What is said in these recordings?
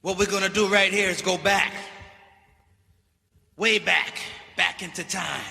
What we're gonna do right here is go back, way back into time.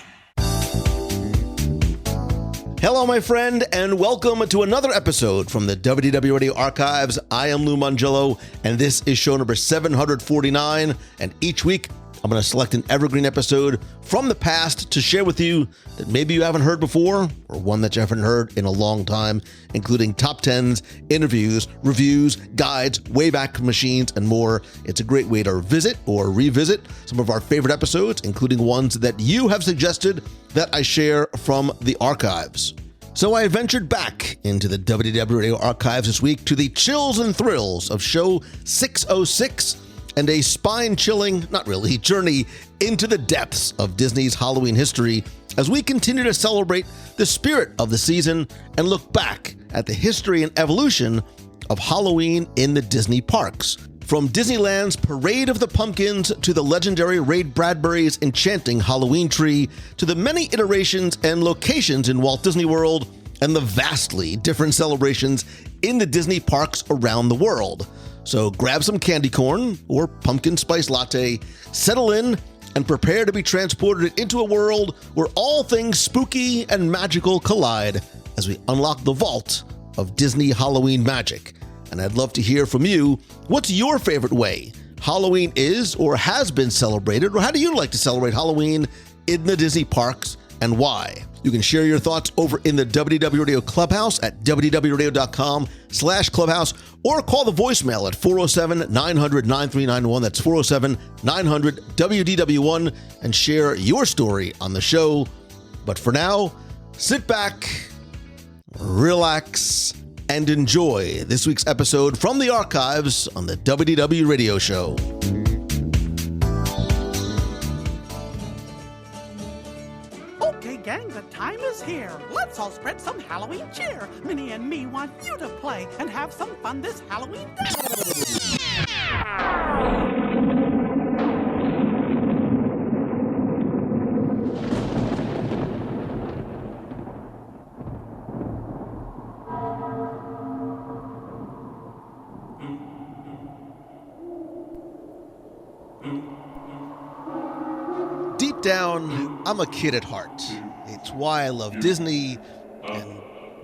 Hello, my friend, and welcome to another episode from the WDW Radio Archives. I am Lou Mangello, and this is show number 749, and each week I'm going to select an evergreen episode from the past to share with you that maybe you haven't heard before, or one that you haven't heard in a long time, including top 10s, interviews, reviews, guides, Wayback Machines, and more. It's a great way to visit or revisit some of our favorite episodes, including ones that you have suggested that I share from the archives. So I ventured back into the WDW Radio Archives this week to the chills and thrills of show 606, and a spine-chilling, not really, journey into the depths of Disney's Halloween history as we continue to celebrate the spirit of the season and look back at the history and evolution of Halloween in the Disney parks. From Disneyland's Parade of the Pumpkins to the legendary Ray Bradbury's enchanting Halloween tree to the many iterations and locations in Walt Disney World and the vastly different celebrations in the Disney parks around the world. So grab some candy corn or pumpkin spice latte, settle in, and prepare to be transported into a world where all things spooky and magical collide as we unlock the vault of Disney Halloween magic. And I'd love to hear from you. What's your favorite way Halloween is or has been celebrated, or how do you like to celebrate Halloween in the Disney parks and why? You can share your thoughts over in the WDW Radio Clubhouse at wdwradio.com/clubhouse, or call the voicemail at 407-900-9391. That's 407-900-WDW1 and share your story on the show. But for now, sit back, relax, and enjoy this week's episode from the archives on the WDW Radio Show. Gang, the time is here. Let's all spread some Halloween cheer. Minnie and me want you to play and have some fun this Halloween day. Deep down, I'm a kid at heart. It's why I love Disney and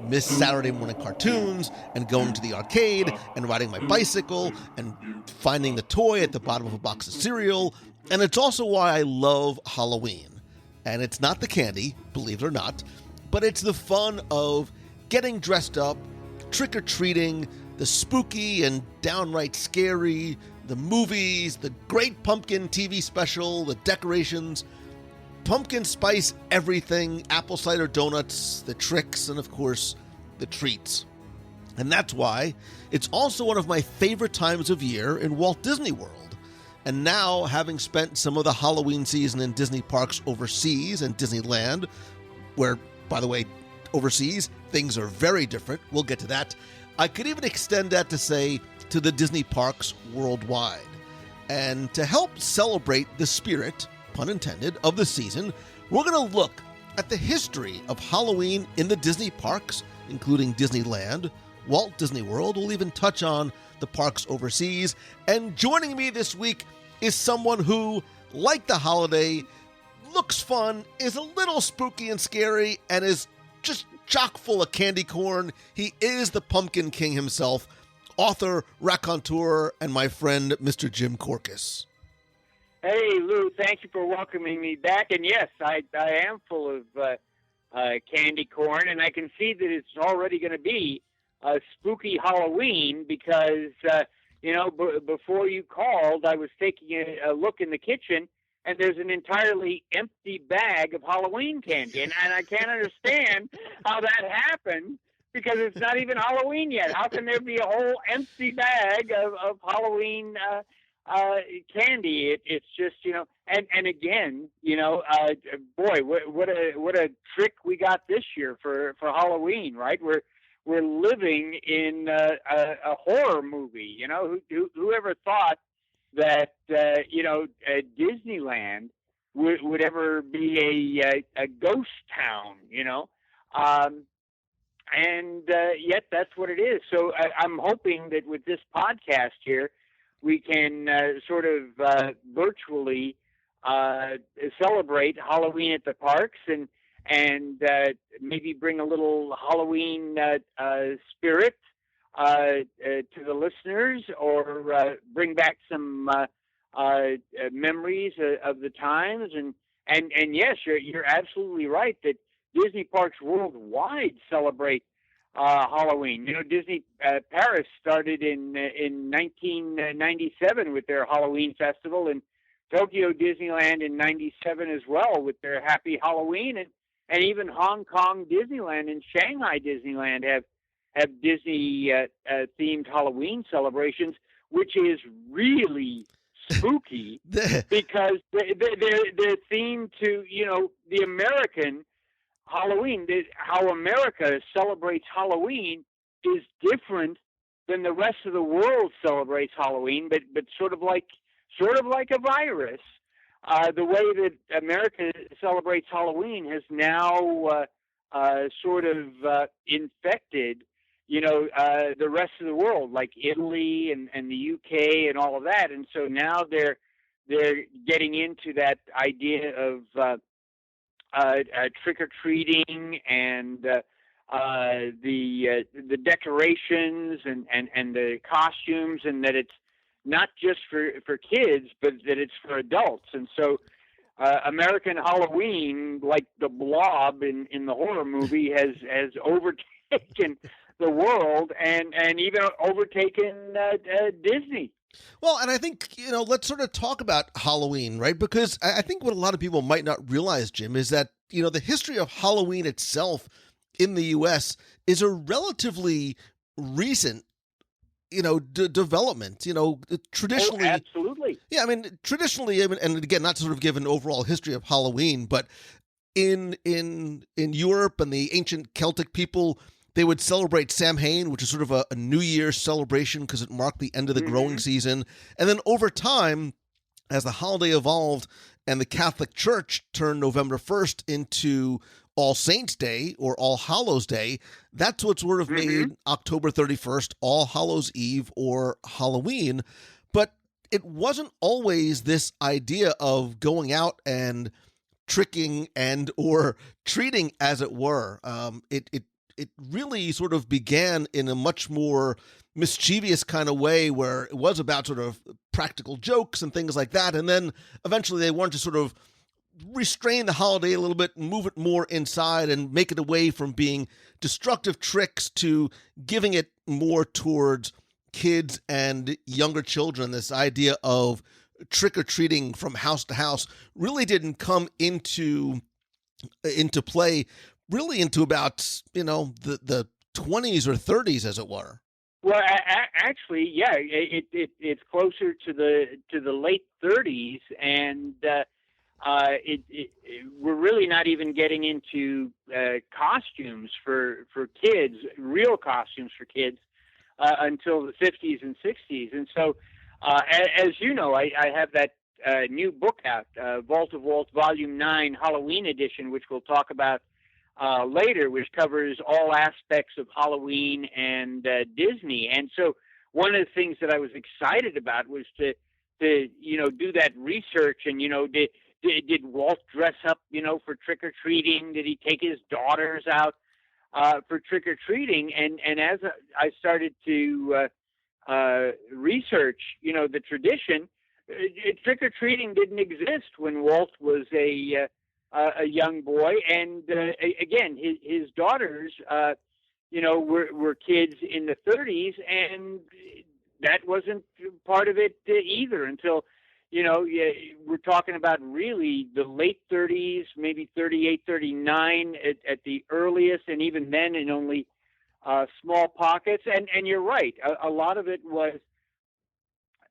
miss Saturday morning cartoons and going to the arcade and riding my bicycle and finding the toy at the bottom of a box of cereal. And it's also why I love Halloween. And it's not the candy, believe it or not, but it's the fun of getting dressed up, trick-or-treating, the spooky and downright scary, the movies, the Great Pumpkin TV special, the decorations, pumpkin spice everything, apple cider donuts, the tricks, and of course, the treats. And that's why it's also one of my favorite times of year in Walt Disney World. And now, having spent some of the Halloween season in Disney parks overseas and Disneyland, where, by the way, overseas, things are very different. We'll get to that. I could even extend that to say to the Disney parks worldwide. And to help celebrate the spirit, pun intended, of the season, we're going to look at the history of Halloween in the Disney parks, including Disneyland, Walt Disney World. We'll even touch on the parks overseas. And joining me this week is someone who, like the holiday, looks fun, is a little spooky and scary, and is just chock full of candy corn. He is the Pumpkin King himself, author, raconteur, and my friend, Mr. Jim Korkis. Hey, Lou, thank you for welcoming me back. And yes, I am full of candy corn, and I can see that it's already going to be a spooky Halloween because, before you called, I was taking a look in the kitchen, and there's an entirely empty bag of Halloween candy. And I can't understand how that happened because it's not even Halloween yet. How can there be a whole empty bag of Halloween candy? It's just, and again, boy, what a trick we got this year for Halloween, right? We're living in a horror movie. Whoever thought that Disneyland would ever be a ghost town? And yet that's what it is. So I'm hoping that with this podcast here, we can sort of virtually celebrate Halloween at the parks and maybe bring a little Halloween spirit to the listeners, or bring back some memories of the times. And yes, you're absolutely right that Disney parks worldwide celebrate Halloween. Disney Paris started in 1997 with their Halloween festival, and Tokyo Disneyland in 97 as well with their Happy Halloween, and even Hong Kong Disneyland and Shanghai Disneyland have Disney themed Halloween celebrations, which is really spooky because they're themed to the American Halloween. How America celebrates Halloween is different than the rest of the world celebrates Halloween, but sort of like a virus. The way that America celebrates Halloween has now sort of infected, the rest of the world, like Italy and the UK and all of that. And so now they're getting into that idea of trick-or-treating and the decorations and the costumes, and that it's not just for kids, but that it's for adults. And so American Halloween, like the Blob in the horror movie, has overtaken the world and even overtaken Disney. Well, and I think, let's sort of talk about Halloween, right? Because I think what a lot of people might not realize, Jim, is that, the history of Halloween itself in the U.S. is a relatively recent development, traditionally. Oh, absolutely. Yeah, I mean, traditionally, and again, not to sort of give an overall history of Halloween, but in Europe and the ancient Celtic people, they would celebrate Samhain, which is sort of a New Year's celebration because it marked the end of the growing season. And then over time, as the holiday evolved and the Catholic Church turned November 1st into All Saints Day or All Hallows Day, that's what sort of made October 31st All Hallows Eve or Halloween. But it wasn't always this idea of going out and tricking and or treating, as it were. It really sort of began in a much more mischievous kind of way, where it was about sort of practical jokes and things like that. And then eventually they wanted to sort of restrain the holiday a little bit and move it more inside and make it away from being destructive tricks to giving it more towards kids and younger children. This idea of trick-or-treating from house to house really didn't come into play really into about, the 20s or 30s, as it were. Well, actually, yeah, it's closer to the late 30s, and we're really not even getting into costumes for kids, real costumes for kids, until the 50s and 60s. And so, as you know, I have that new book out, Vault of Walt Volume 9 Halloween Edition, which we'll talk about later, which covers all aspects of Halloween and Disney. And so one of the things that I was excited about was to do that research and, did Walt dress up, for trick-or-treating? Did he take his daughters out for trick-or-treating? And as I started to research, the tradition, trick-or-treating didn't exist when Walt was a young boy, and again, his daughters, were kids in the 30s, and that wasn't part of it either until, we're talking about really the late 30s, maybe 38, 39 at the earliest, and even then in only small pockets. And you're right, a lot of it was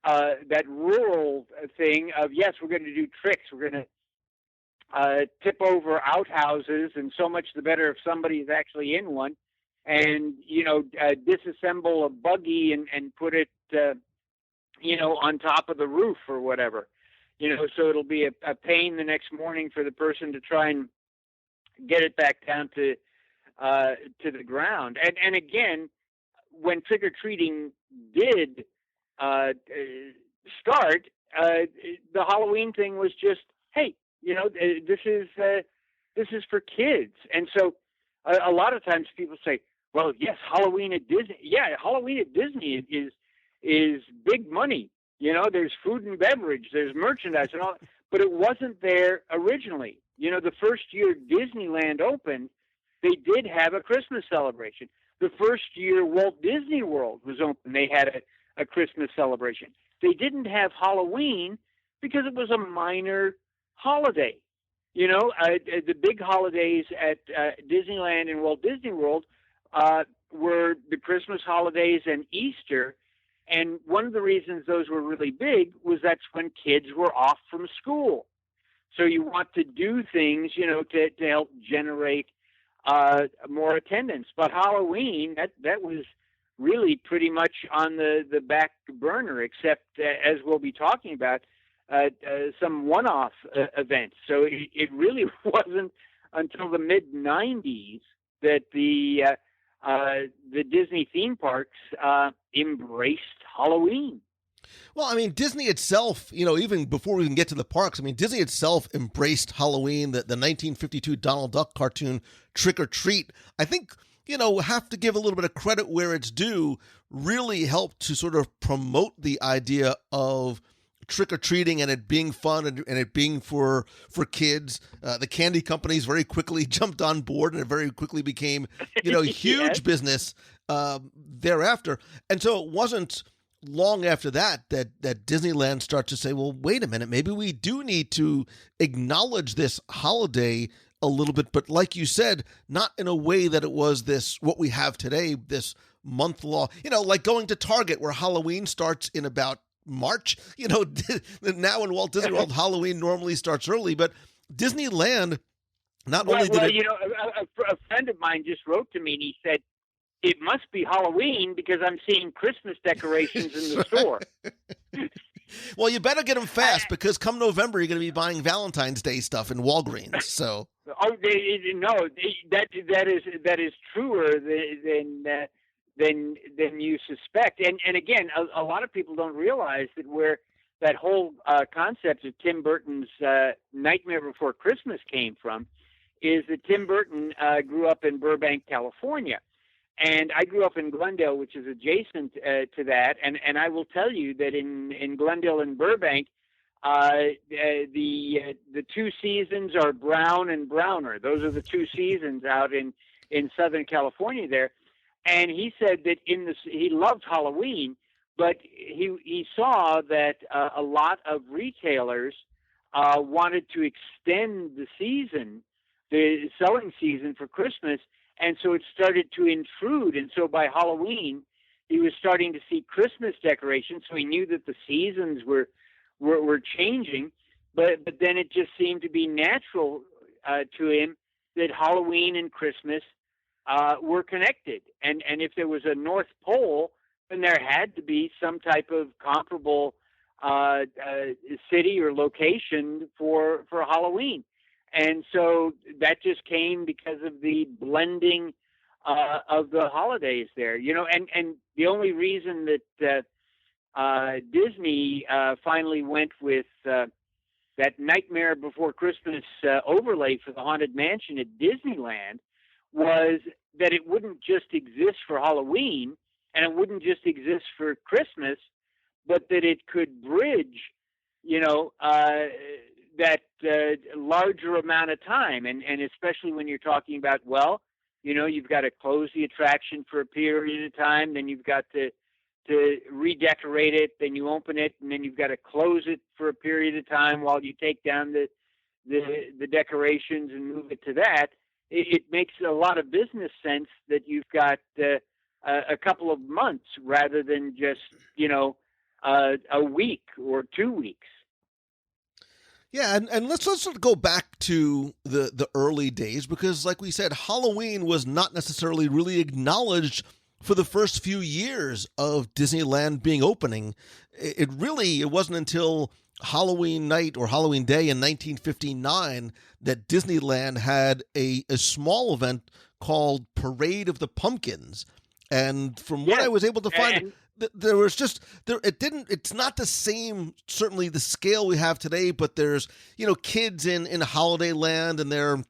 that rural thing of, yes, we're going to do tricks, we're going to tip over outhouses, and so much the better if somebody's actually in one, and disassemble a buggy and put it on top of the roof or whatever, so it'll be a pain the next morning for the person to try and get it back down to the ground. And again, when trick-or-treating did start, the Halloween thing was just, hey, this is for kids. And so a lot of times people say, well, yes, Halloween at Disney. Yeah, Halloween at Disney is big money. There's food and beverage, there's merchandise and all, but it wasn't there originally. The first year Disneyland opened, they did have a Christmas celebration. The first year Walt Disney World was open, they had a Christmas celebration. They didn't have Halloween because it was a minor holiday. The big holidays at Disneyland and Walt Disney World were the Christmas holidays and Easter. And one of the reasons those were really big was that's when kids were off from school. So you want to do things, to help generate more attendance. But Halloween, that was really pretty much on the back burner, except as we'll be talking about, some one-off events. So it really wasn't until the mid-'90s that the Disney theme parks embraced Halloween. Well, I mean, Disney itself, even before we even get to the parks, I mean, Disney itself embraced Halloween, the 1952 Donald Duck cartoon, Trick or Treat. I think, have to give a little bit of credit where it's due, really helped to sort of promote the idea of trick-or-treating and it being fun and it being for kids. The candy companies very quickly jumped on board and it very quickly became, huge Yes. business thereafter. And so it wasn't long after that Disneyland started to say, well, wait a minute, maybe we do need to acknowledge this holiday a little bit, but like you said, not in a way that it was what we have today, this month long, like going to Target where Halloween starts in about March. Now in Walt Disney World, Halloween normally starts early, but Disneyland only did it. A friend of mine just wrote to me and he said, it must be Halloween because I'm seeing Christmas decorations in the store. Well, you better get them fast because come November, you're going to be buying Valentine's Day stuff in Walgreens. So, that is truer than you suspect. And again, a lot of people don't realize that where that whole concept of Tim Burton's Nightmare Before Christmas came from is that Tim Burton grew up in Burbank, California. And I grew up in Glendale, which is adjacent to that. And I will tell you that in Glendale and Burbank, the two seasons are brown and browner. Those are the two seasons out in Southern California there. And he said that he loved Halloween, but he saw that a lot of retailers wanted to extend the selling season for Christmas. And so it started to intrude. And so by Halloween, he was starting to see Christmas decorations. So he knew that the seasons were changing. But then it just seemed to be natural to him that Halloween and Christmas were connected. And if there was a North Pole, then there had to be some type of comparable city or location for Halloween. And so that just came because of the blending of the holidays there, and the only reason that Disney finally went with that Nightmare Before Christmas overlay for the Haunted Mansion at Disneyland was that it wouldn't just exist for Halloween and it wouldn't just exist for Christmas, but that it could bridge, that larger amount of time. And especially when you're talking about, you've got to close the attraction for a period of time, then you've got to redecorate it, then you open it, and then you've got to close it for a period of time while you take down the decorations and move it to that. It makes a lot of business sense that you've got a couple of months rather than just, a week or 2 weeks. Yeah, and let's sort of go back to the early days because, like we said, Halloween was not necessarily really acknowledged for the first few years of Disneyland being opening. It wasn't until Halloween night or Halloween day in 1959 that Disneyland had a small event called Parade of the Pumpkins. And from what I was able to find, there was just there. It didn't. It's not the same. Certainly, the scale we have today. But there's kids in Holiday Land, and they're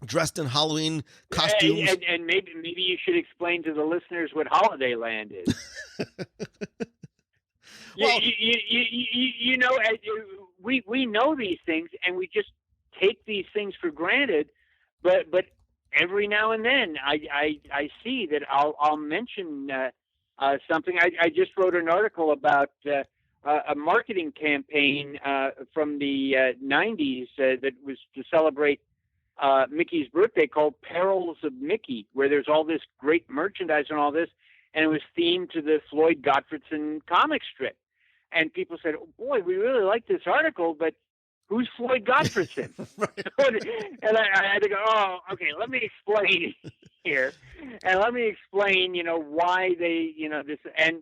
dressed in Halloween costumes. And maybe you should explain to the listeners what Holiday Land is. Well, we know these things, and we just take these things for granted. But every now and then, I see that I'll mention something. I just wrote an article about a marketing campaign from the 90s that was to celebrate Mickey's birthday, called Perils of Mickey, where there's all this great merchandise and all this, and it was themed to the Floyd Gottfredson comic strip. And people said, "Oh boy, we really like this article, but who's Floyd Gottfredson?" And I had to go, "Oh, okay, let me explain here, and let me explain, why they, this, and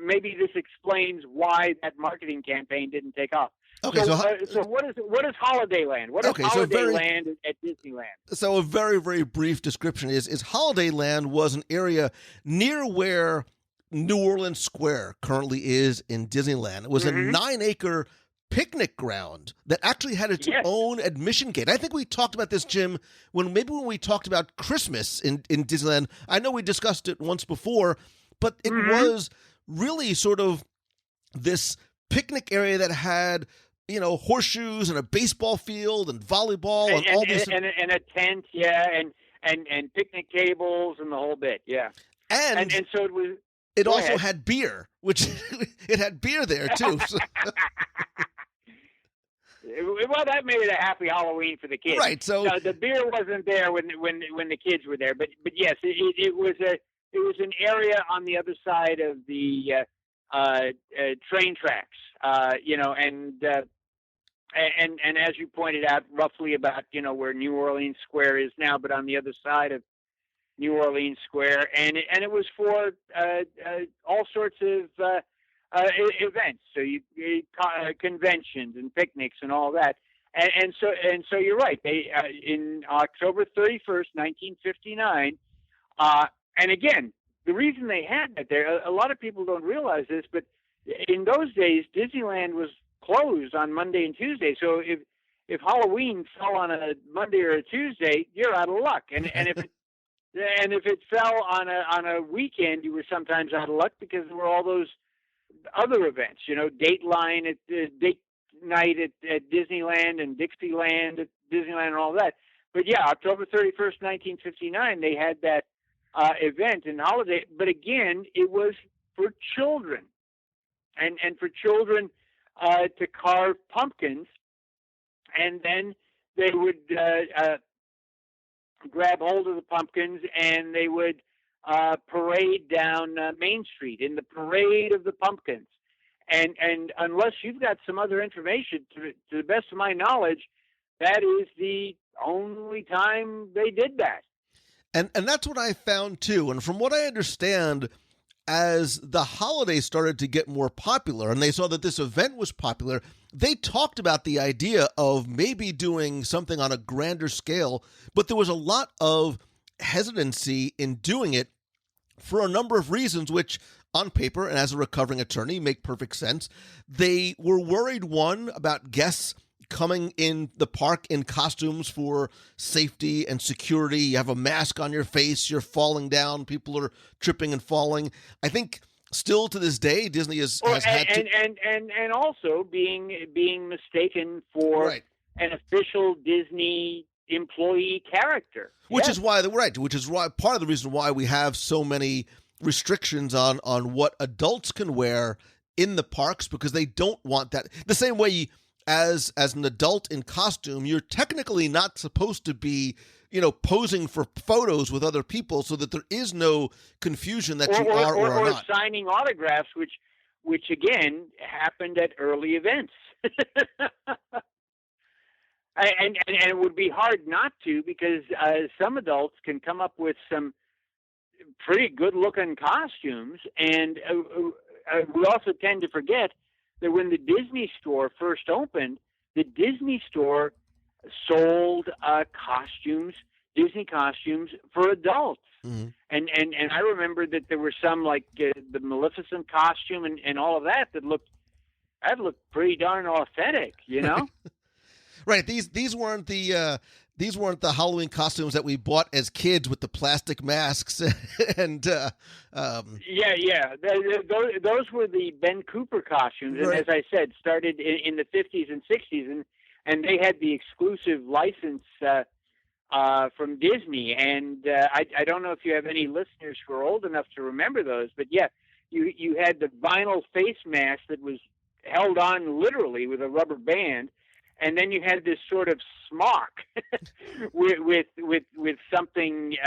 maybe this explains why that marketing campaign didn't take off." Okay, so what is Holiday Land? What is Holiday Land at Disneyland? So a very, very brief description is Holiday Land was an area near where New Orleans Square currently is in Disneyland. It was a 9-acre picnic ground that actually had its own admission gate. I think we talked about this, Jim, when we talked about Christmas in Disneyland. I know we discussed it once before, but it was really sort of this picnic area that had horseshoes and a baseball field and volleyball and all this, and a tent, and picnic tables and the whole bit, and so it was. It also had beer, which it had beer there too. So. Well, that made it a happy Halloween for the kids, right? So no, the beer wasn't there when the kids were there, but yes, it was an area on the other side of the train tracks, and as you pointed out, roughly about where New Orleans Square is now, but on the other side of New Orleans Square, and it was for all sorts of events, so conventions and picnics and all that, and so you're right. They in October 31st, 1959, and again, the reason they had that there, a lot of people don't realize this, but in those days, Disneyland was closed on Monday and Tuesday. So if Halloween fell on a Monday or a Tuesday, you're out of luck, and if it fell on a weekend, you were sometimes out of luck because there were all those other events, date night at Disneyland and Dixieland at Disneyland and all that. But October 31st, 1959, they had that event and holiday. But again, it was for children, and for children to carve pumpkins, and then they would grab hold of the pumpkins, and they would parade down Main Street in the Parade of the Pumpkins. And unless you've got some other information, to the best of my knowledge, that is the only time they did that. And that's what I found too. And from what I understand, as the holiday started to get more popular and they saw that this event was popular, they talked about the idea of maybe doing something on a grander scale, but there was a lot of hesitancy in doing it for a number of reasons, which on paper and as a recovering attorney make perfect sense. They were worried, one, about guests coming in the park in costumes for safety and security. You have a mask on your face, you're falling down, people are tripping and falling. I think still to this day, Disney has had to... And also being mistaken for an official Disney employee character. Which is why part of the reason why we have so many restrictions on what adults can wear in the parks, because they don't want that. The same way as an adult in costume, you're technically not supposed to be, posing for photos with other people, so that there is no confusion that you are or are not. Or signing autographs, which again happened at early events. And it would be hard not to, because some adults can come up with some pretty good-looking costumes, and we also tend to forget that when the Disney Store first opened, the Disney Store sold costumes Disney costumes for adults. Mm-hmm. And I remember that there were some like the Maleficent costume and all of that looked pretty darn authentic, you know? Right. These weren't the Halloween costumes that we bought as kids with the plastic masks and Yeah. Those were the Ben Cooper costumes, and right. as I said, started in the 50s and 60s, and they had the exclusive license from Disney. And I don't know if you have any listeners who are old enough to remember those, but yeah, you had the vinyl face mask that was held on literally with a rubber band. And then you had this sort of smock with something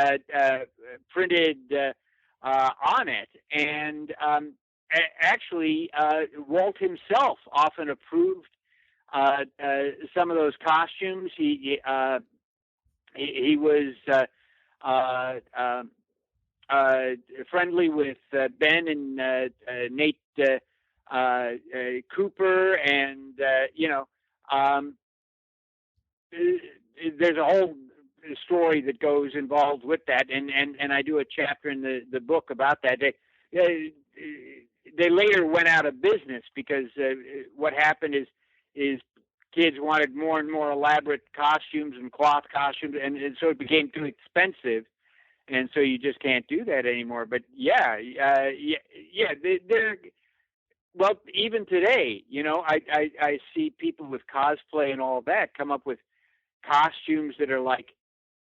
printed on it, and actually Walt himself often approved some of those costumes. He was friendly with Ben and Nate Cooper, and there's a whole story that goes involved with that, and I do a chapter in the book about that. They later went out of business because what happened is kids wanted more and more elaborate costumes and cloth costumes, and so it became too expensive, and so you just can't do that anymore. But they're well, even today, I see people with cosplay and all that come up with costumes that are like,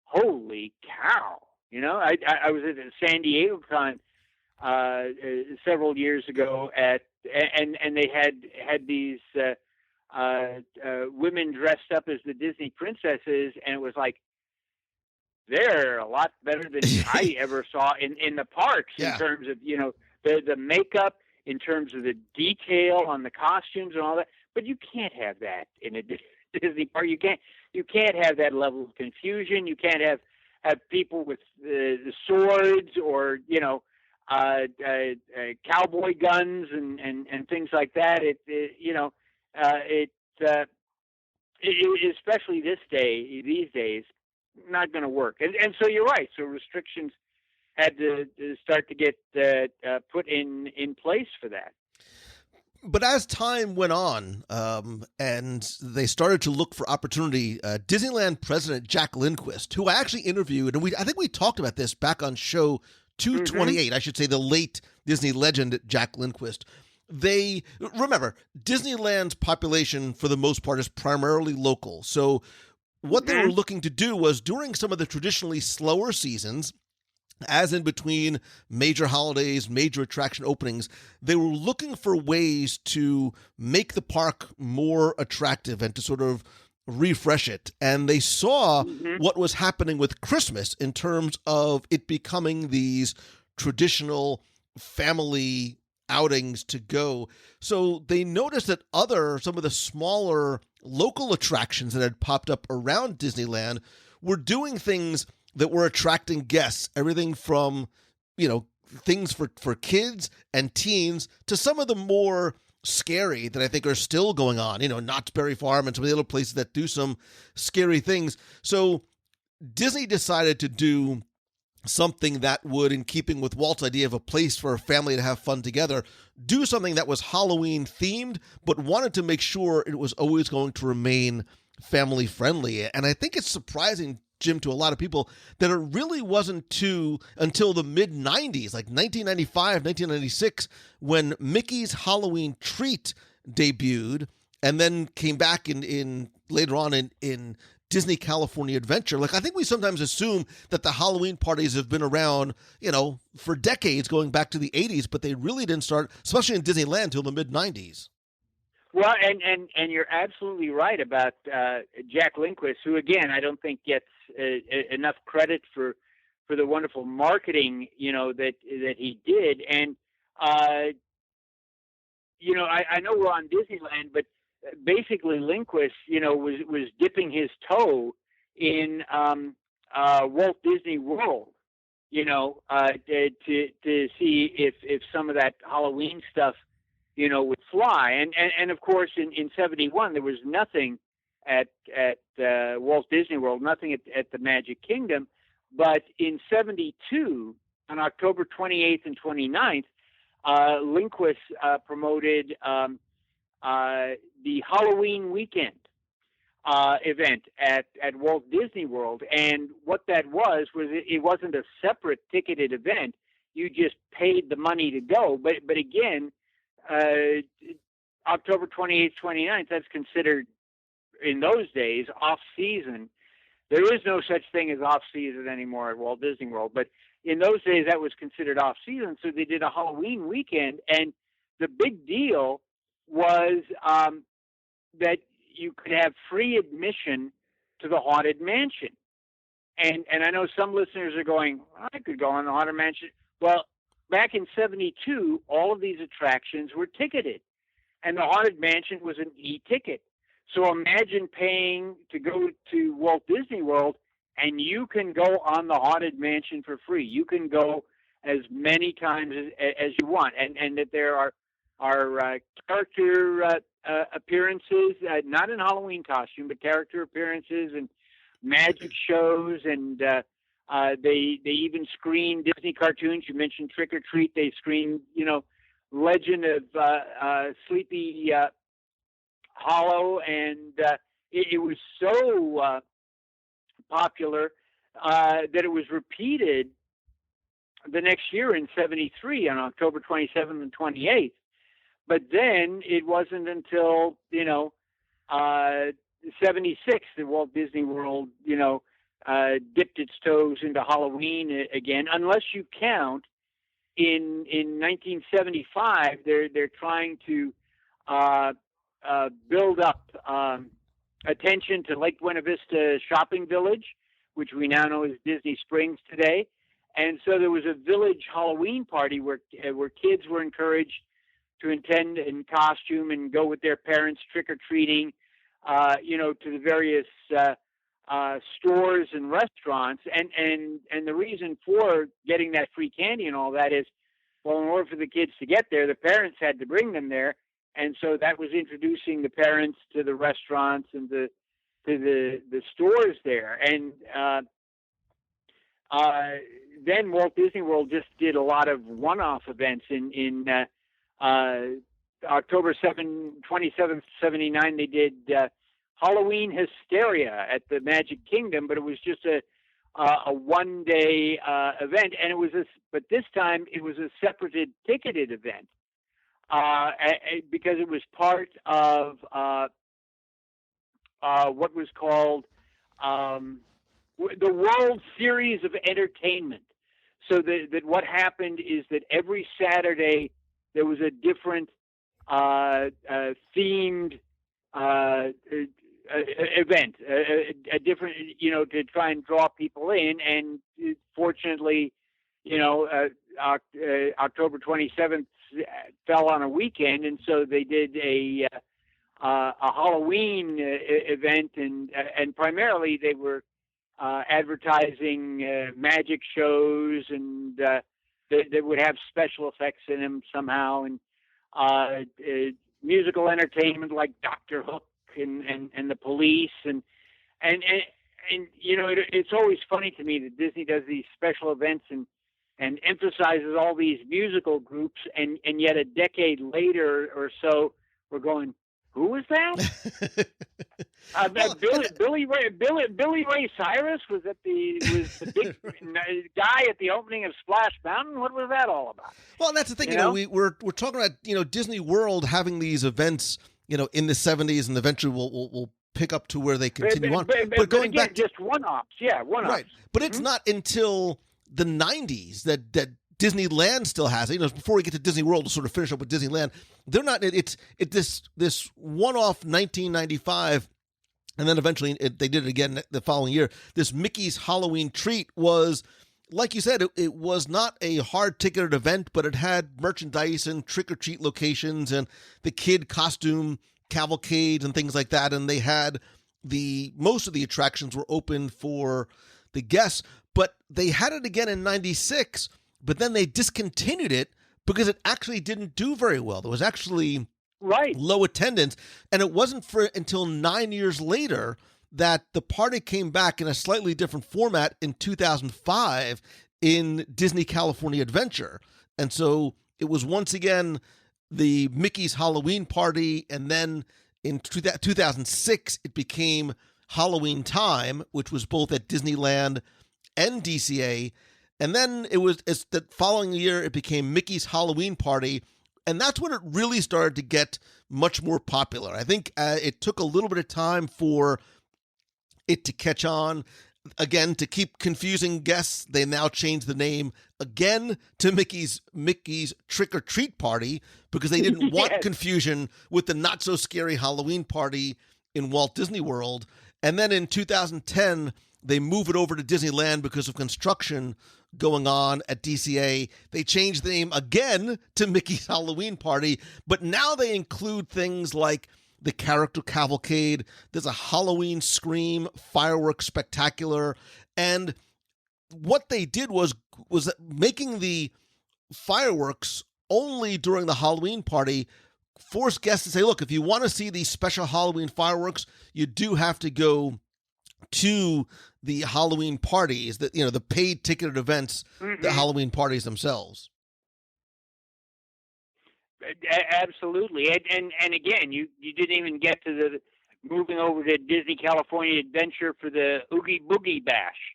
holy cow. I was at a San Diego Con several years ago and they had these women dressed up as the Disney princesses, and it was like, they're a lot better than I ever saw in the parks in terms of, the makeup, in terms of the detail on the costumes and all that. But you can't have that in a Disney park. You can't have that level of confusion. You can't have people with the swords or cowboy guns and things like that. Especially these days, not going to work. And so you're right. So restrictions had to start to get put in place for that. But as time went on, and they started to look for opportunity, Disneyland president Jack Lindquist, who I actually interviewed, and I think we talked about this back on show 228, mm-hmm. I should say, the late Disney legend Jack Lindquist. Remember, Disneyland's population, for the most part, is primarily local. So what mm-hmm. they were looking to do was, during some of the traditionally slower seasons, as in between major holidays, major attraction openings, they were looking for ways to make the park more attractive and to sort of refresh it. And they saw mm-hmm. what was happening with Christmas in terms of it becoming these traditional family outings to go. So they noticed that some of the smaller local attractions that had popped up around Disneyland were doing things that were attracting guests, everything from, things for kids and teens to some of the more scary that I think are still going on, Knott's Berry Farm and some of the other places that do some scary things. So Disney decided to do something that would, in keeping with Walt's idea of a place for a family to have fun together, do something that was Halloween themed, but wanted to make sure it was always going to remain family friendly. And I think it's surprising, Jim, to a lot of people, that it really wasn't until the mid-90s, like 1995, 1996, when Mickey's Halloween Treat debuted and then came back in later on in Disney California Adventure. Like, I think we sometimes assume that the Halloween parties have been around, for decades, going back to the 80s, but they really didn't start, especially in Disneyland, until the mid-90s. Well, and you're absolutely right about Jack Lindquist, who, again, I don't think gets enough credit for the wonderful marketing, that he did. And I know we're on Disneyland, but basically Lindquist, was dipping his toe in Walt Disney World, to see if some of that Halloween stuff would fly. And of course, in 71, there was nothing at Walt Disney World, nothing at the Magic Kingdom. But in '72, on October 28th and 29th, Lindquist promoted the Halloween weekend event at Walt Disney World. And what that was it wasn't a separate ticketed event. You just paid the money to go. But again, October 28th, 29th, that's considered in those days off-season. There is no such thing as off-season anymore at Walt Disney World. But in those days, that was considered off-season. So they did a Halloween weekend. And the big deal was that you could have free admission to the Haunted Mansion. And I know some listeners are going, I could go on the Haunted Mansion. Well, back in '72, all of these attractions were ticketed. And the Haunted Mansion was an e-ticket. So imagine paying to go to Walt Disney World, and you can go on the Haunted Mansion for free. You can go as many times as you want. And that there are character appearances, not in Halloween costume, but character appearances and magic shows, and they even screen Disney cartoons. You mentioned Trick or Treat. They screen, Legend of Sleepy Hollow, and it was so popular that it was repeated the next year in '73 on October 27th and 28th. But then it wasn't until, '76 that Walt Disney World, dipped its toes into Halloween again, unless you count in 1975, they're trying to build up attention to Lake Buena Vista Shopping Village, which we now know as Disney Springs today. And so there was a village Halloween party where kids were encouraged to attend in costume and go with their parents trick-or-treating, to the various stores and restaurants. And the reason for getting that free candy and all that is, well, in order for the kids to get there, the parents had to bring them there. And so that was introducing the parents to the restaurants and to the stores there. And then Walt Disney World just did a lot of one-off events in October 27th, '79. They did Halloween Hysteria at the Magic Kingdom, but it was just a one-day event, and but this time it was a separate ticketed event because it was part of what was called the World Series of Entertainment. So that what happened is that every Saturday there was a different themed event, a different, to try and draw people in. And fortunately, October 27th fell on a weekend, and so they did a Halloween event, and primarily they were advertising magic shows, and they would have special effects in them somehow, and musical entertainment like Dr. Hook and the Police, and it's always funny to me that Disney does these special events and emphasizes all these musical groups, and yet a decade later or so we're going, who was that? Billy Ray Cyrus was the big guy at the opening of Splash Mountain. What was that all about? Well, that's the thing. We're talking about Disney World having these events in the '70s, and eventually we'll pick up to where they continue on. But going again, back just one-offs, one-offs. Right, but it's not until the '90s that Disneyland still has it. Before we get to Disney World to sort of finish up with Disneyland, they're not. It's this one-off 1995, and then eventually they did it again the following year. This Mickey's Halloween Treat was, like you said, it was not a hard ticketed event, but it had merchandise and trick-or-treat locations and the kid costume cavalcades and things like that. And they had most of the attractions were open for the guests, but they had it again in '96. But then they discontinued it because it actually didn't do very well. There was actually Right. low attendance. And it wasn't until 9 years later that the party came back in a slightly different format in 2005 in Disney California Adventure. And so it was once again the Mickey's Halloween Party, and then in 2006 it became Halloween Time, which was both at Disneyland and DCA. And then it's the following year it became Mickey's Halloween Party, and that's when it really started to get much more popular. I think it took a little bit of time for it to catch on. Again, to keep confusing guests, they now changed the name again to Mickey's Trick or Treat Party, because they didn't want Yes. confusion with the not so scary Halloween party in Walt Disney World. And then in 2010, they move it over to Disneyland because of construction going on at DCA. They changed the name again to Mickey's Halloween Party, but now they include things like the character cavalcade. There's a Halloween Scream fireworks spectacular. And what they did was making the fireworks only during the Halloween party force guests to say, look, if you want to see these special Halloween fireworks, you do have to go to the Halloween parties, the paid ticketed events, the Halloween parties themselves. Absolutely. And again, you didn't even get to the moving over to Disney California Adventure for the Oogie Boogie Bash.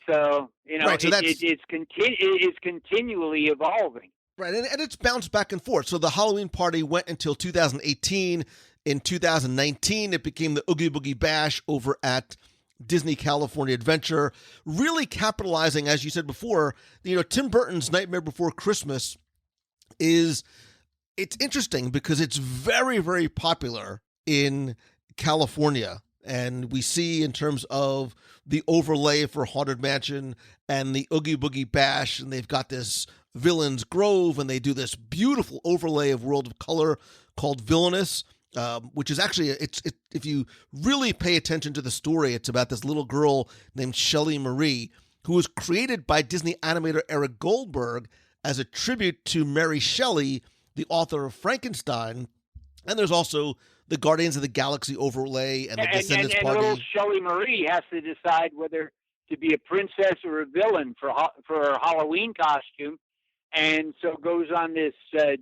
So, Right, so it's continually evolving. Right, and it's bounced back and forth. So the Halloween party went until 2018. In 2019, it became the Oogie Boogie Bash over at Disney California Adventure, really capitalizing, as you said before, Tim Burton's Nightmare Before Christmas it's interesting because it's very, very popular in California. And we see in terms of the overlay for Haunted Mansion and the Oogie Boogie Bash, and they've got this Villain's Grove, and they do this beautiful overlay of World of Color called Villainous, which is actually, if you really pay attention to the story, it's about this little girl named Shelley Marie, who was created by Disney animator Eric Goldberg as a tribute to Mary Shelley, the author of Frankenstein. And there's also the Guardians of the Galaxy overlay and the Descendants Party. And little Shelley Marie has to decide whether to be a princess or a villain for her Halloween costume, and so goes on this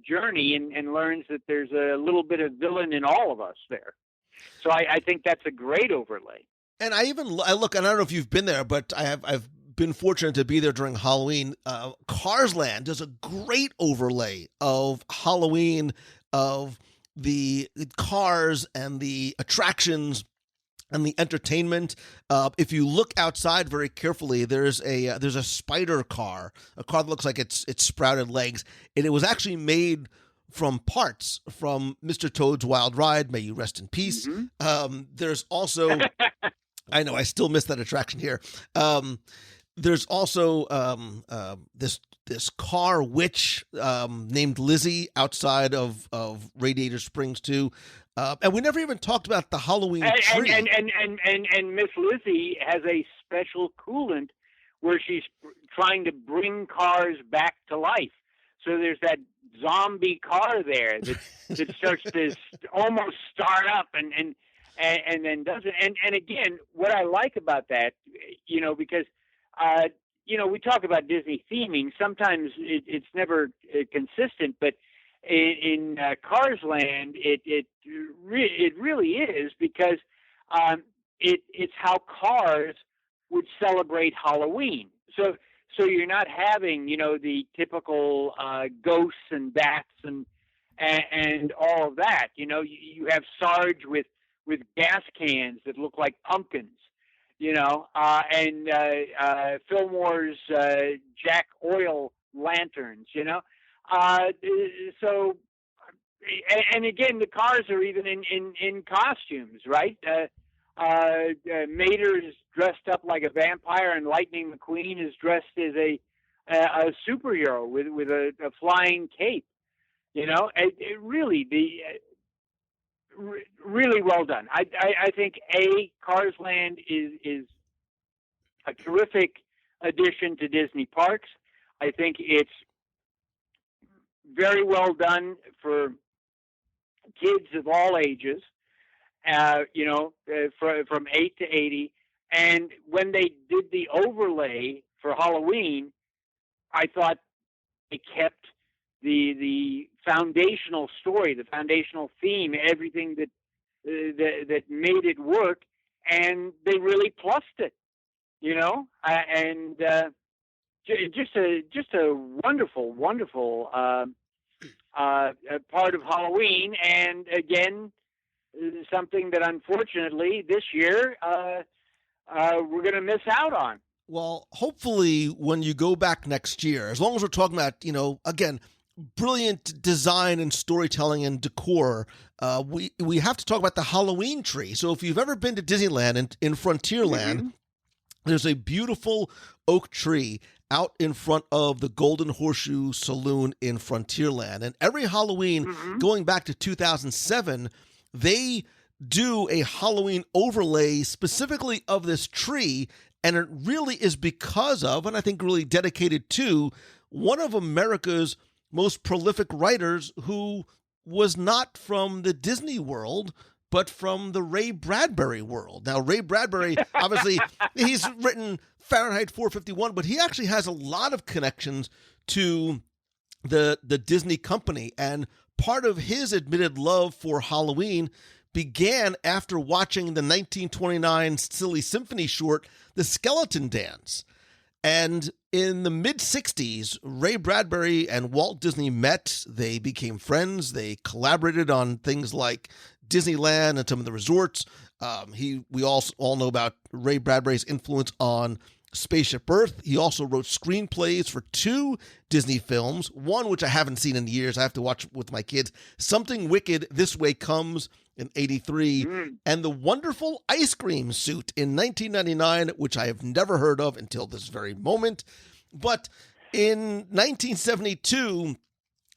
journey and learns that there's a little bit of villain in all of us there. So I think that's a great overlay. And I look, and I don't know if you've been there, but I've been fortunate to be there during Halloween. Cars Land does a great overlay of Halloween, of the cars and the attractions and the entertainment. If you look outside very carefully, there's a spider car, a car that looks like it's sprouted legs, and it was actually made from parts from Mr. Toad's Wild Ride. May you rest in peace. There's also, I know I still miss that attraction here. There's also this car witch named Lizzie outside of Radiator Springs too. And we never even talked about the Halloween tree. And Miss Lizzie has a special coolant where she's trying to bring cars back to life. So there's that zombie car there that starts to almost start up and then doesn't. And again, what I like about that, because we talk about Disney theming. Sometimes it's never consistent, but in Cars Land, it really is, because it's how Cars would celebrate Halloween. So you're not having the typical ghosts and bats and all of that. You have Sarge with gas cans that look like pumpkins. And Fillmore's Jack Oil lanterns, so, and again, the cars are even in costumes, right? Mater is dressed up like a vampire, and Lightning McQueen is dressed as a superhero with a flying cape. It really really well done. I think Cars Land is a terrific addition to Disney parks. I think it's very well done for kids of all ages, from 8 to 80. And when they did the overlay for Halloween, I thought they kept the foundational story, the foundational theme, everything that made it work, and they really plussed it, and just a wonderful part of Halloween. And again, something that unfortunately this year we're going to miss out on. Well, hopefully when you go back next year, as long as we're talking about, again, brilliant design and storytelling and decor, we have to talk about the Halloween tree. So if you've ever been to Disneyland in Frontierland, there's a beautiful oak tree out in front of the Golden Horseshoe Saloon in Frontierland. And every Halloween, going back to 2007, they do a Halloween overlay specifically of this tree. And it really is because of, and I think really dedicated to, one of America's most prolific writers who was not from the Disney world, but from the Ray Bradbury world. Now, Ray Bradbury, obviously, he's written Fahrenheit 451, but he actually has a lot of connections to the Disney company. And part of his admitted love for Halloween began after watching the 1929 Silly Symphony short, The Skeleton Dance. And in the mid-'60s, Ray Bradbury and Walt Disney met. They became friends. They collaborated on things like Disneyland and some of the resorts. We all know about Ray Bradbury's influence on Spaceship Earth. He also wrote screenplays for 2 Disney films, one which I haven't seen in years. I have to watch with my kids. Something Wicked, This Way Comes in 83, and The Wonderful Ice Cream Suit in 1999, which I have never heard of until this very moment. But in 1972,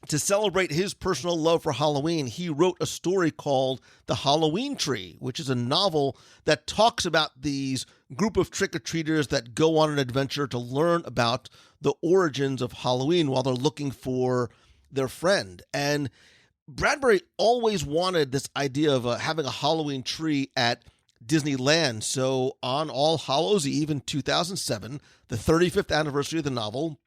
to celebrate his personal love for Halloween, he wrote a story called The Halloween Tree, which is a novel that talks about these group of trick-or-treaters that go on an adventure to learn about the origins of Halloween while they're looking for their friend. And Bradbury always wanted this idea of having a Halloween tree at Disneyland. So on All Hallows Eve in 2007, the 35th anniversary of the novel,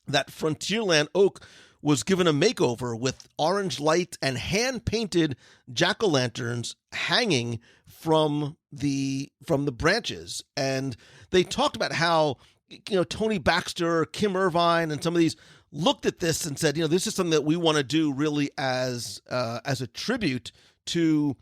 that Frontierland oak was given a makeover with orange light and hand-painted jack-o'-lanterns hanging from the branches. And they talked about how, Tony Baxter, Kim Irvine, and some of these looked at this and said, this is something that we want to do really as a tribute to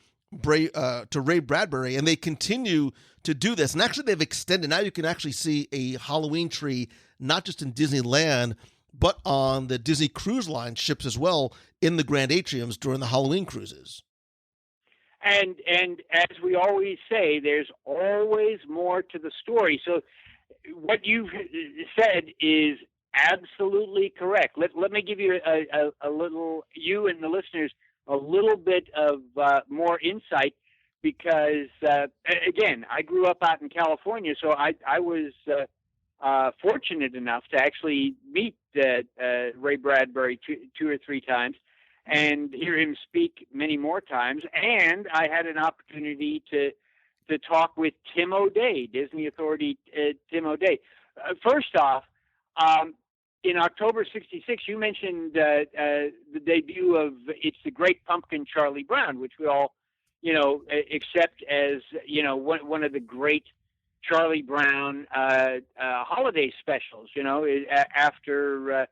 Ray Bradbury, and they continue to do this. And actually, they've extended. Now you can actually see a Halloween tree not just in Disneyland, but on the Disney Cruise Line ships as well in the Grand Atriums during the Halloween cruises. And as we always say, there's always more to the story. So what you've said is absolutely correct. Let me give you a little, you and the listeners, a little bit of more insight, because again, I grew up out in California, so I was fortunate enough to actually meet Ray Bradbury two or three times and hear him speak many more times. And I had an opportunity to talk with Tim O'Day, Disney authority Tim O'Day. First off, in October '66, you mentioned the debut of It's the Great Pumpkin, Charlie Brown, which we all, accept as, one of the great Charlie Brown holiday specials, after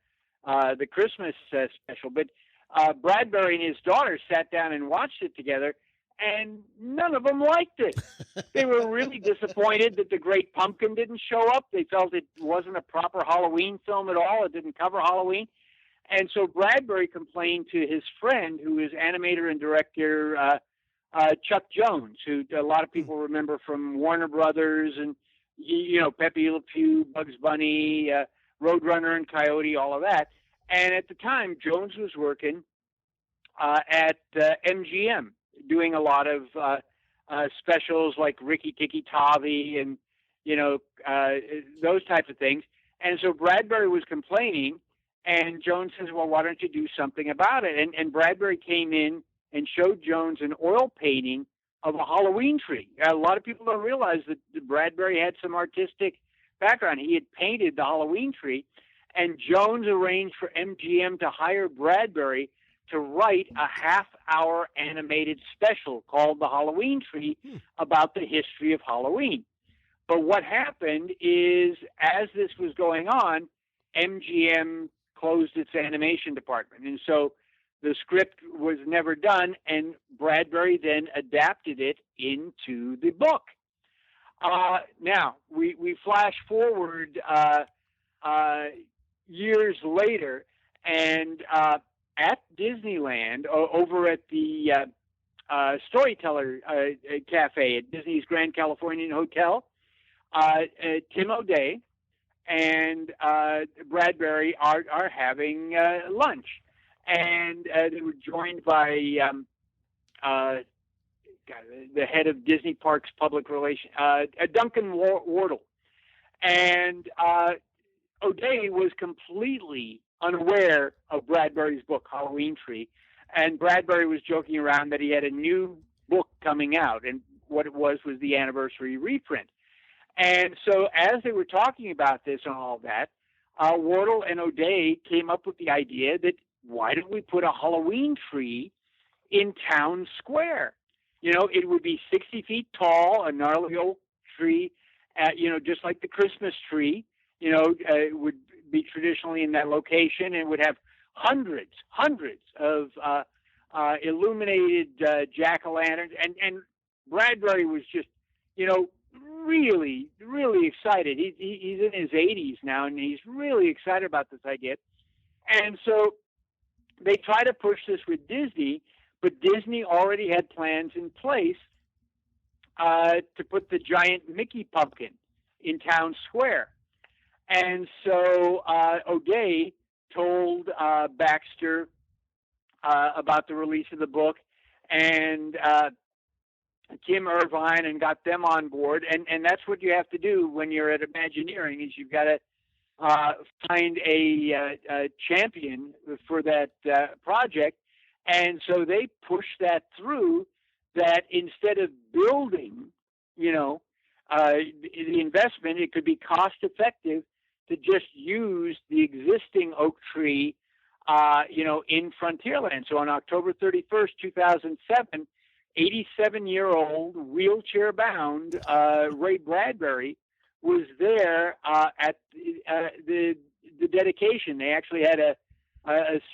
the Christmas special. But Bradbury and his daughter sat down and watched it together, and none of them liked it. They were really disappointed that The Great Pumpkin didn't show up. They felt it wasn't a proper Halloween film at all. It didn't cover Halloween. And so Bradbury complained to his friend, who is animator and director Chuck Jones, who a lot of people remember from Warner Brothers and, Pepe Le Pew, Bugs Bunny, Roadrunner and Coyote, all of that. And at the time, Jones was working at MGM, doing a lot of specials like Rikki Tikki Tavi and, those types of things. And so Bradbury was complaining, and Jones says, well, why don't you do something about it? And Bradbury came in and showed Jones an oil painting of a Halloween tree. A lot of people don't realize that Bradbury had some artistic background. He had painted the Halloween tree, and Jones arranged for MGM to hire Bradbury to write a half-hour animated special called The Halloween Tree about the history of Halloween. But what happened is, as this was going on, MGM closed its animation department. And so the script was never done, and Bradbury then adapted it into the book. Now, we flash forward years later, and at Disneyland, over at the Storyteller Cafe at Disney's Grand Californian Hotel, Tim O'Day and Bradbury are having lunch. And they were joined by the head of Disney Parks Public Relations, Duncan Wardle. And O'Day was completely unaware of Bradbury's book, Halloween Tree. And Bradbury was joking around that he had a new book coming out, and what it was the anniversary reprint. And so as they were talking about this and all that, Wardle and O'Day came up with the idea that why don't we put a Halloween tree in town square? You know, it would be 60 feet tall, a gnarly oak tree, just like the Christmas tree. It would be traditionally in that location, and would have hundreds of illuminated jack-o'-lanterns. And Bradbury was just, really, really excited. He's in his 80s now, and he's really excited about this idea. And so they try to push this with Disney, but Disney already had plans in place to put the giant Mickey pumpkin in town square. And so O'Day told Baxter about the release of the book, and Kim Irvine, and got them on board. And that's what you have to do when you're at Imagineering, is you've got to find a champion for that project. And so they pushed that through, that instead of building, the investment, it could be cost effective to just use the existing oak tree, in Frontierland. So on October 31st, 2007, 87-year-old, wheelchair-bound Ray Bradbury was there at the dedication. They actually had a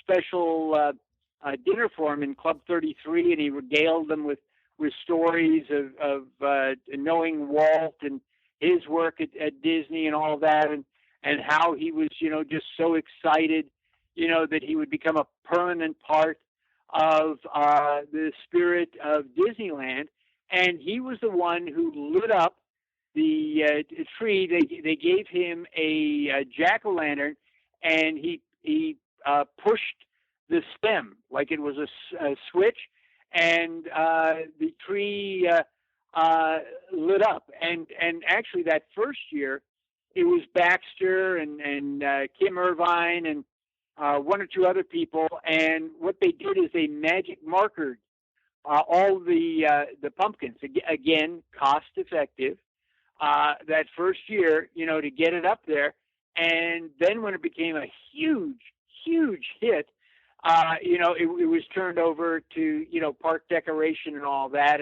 special dinner for him in Club 33, and he regaled them with stories of knowing Walt and his work at Disney and all that, and how he was, just so excited, that he would become a permanent part of the spirit of Disneyland. And he was the one who lit up the tree. They gave him a jack-o'-lantern, and he pushed the stem like it was a switch, and the tree lit up. And actually that first year, it was Baxter and Kim Irvine and one or two other people, and what they did is they magic markered all the pumpkins. Again, cost effective. That first year, to get it up there, and then when it became a huge hit, it was turned over to park decoration and all that,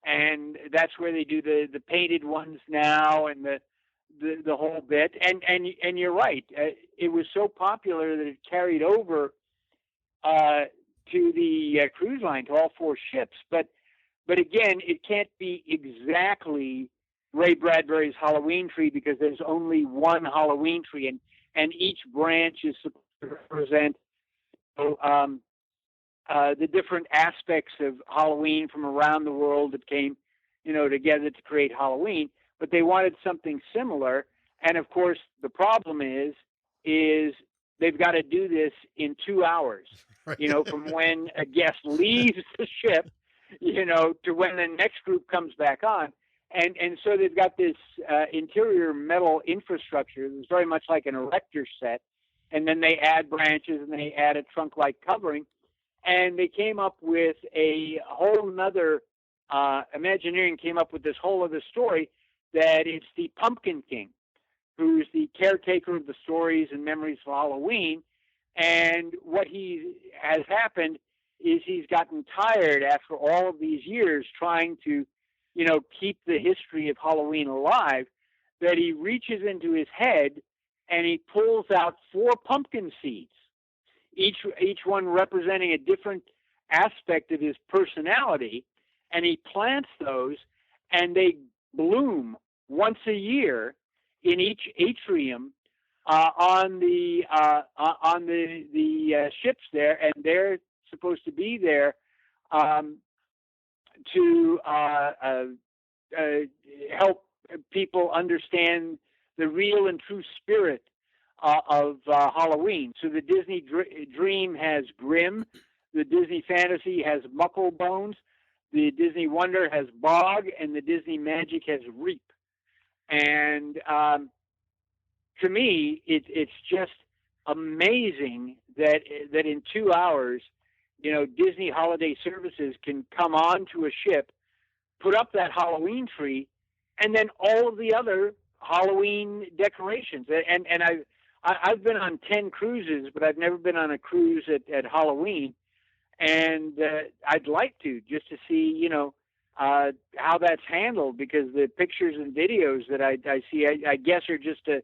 and that's where they do the painted ones now, and the whole bit. And you're right, it was so popular that it carried over to the cruise line, to all four ships. But again, it can't be exactly Ray Bradbury's Halloween tree, because there's only one Halloween tree, and each branch is supposed to represent the different aspects of Halloween from around the world that came, together to create Halloween. But they wanted something similar, and of course the problem is they've got to do this in 2 hours. Right. From when a guest leaves the ship, to when the next group comes back on. And so they've got this interior metal infrastructure that's very much like an erector set, and then they add branches and they add a trunk-like covering. And they came up with a whole nother, Imagineering came up with this whole other story that it's the Pumpkin King, who's the caretaker of the stories and memories of Halloween. And what has happened is he's gotten tired after all of these years trying to, keep the history of Halloween alive, that he reaches into his head and he pulls out 4 pumpkin seeds, each one representing a different aspect of his personality, and he plants those, and they bloom once a year in each atrium on the ships there, and they're supposed to be there to help people understand the real and true spirit of Halloween. So the Disney Dream has Grim, the Disney Fantasy has Mucklebones, the Disney Wonder has Bog, and the Disney Magic has Reap. And to me, it's just amazing that in 2 hours, Disney Holiday Services can come onto a ship, put up that Halloween tree, and then all of the other Halloween decorations. And I've been on 10 cruises, but I've never been on a cruise at Halloween. And I'd like to, just to see, how that's handled, because the pictures and videos that I see, I guess, are just a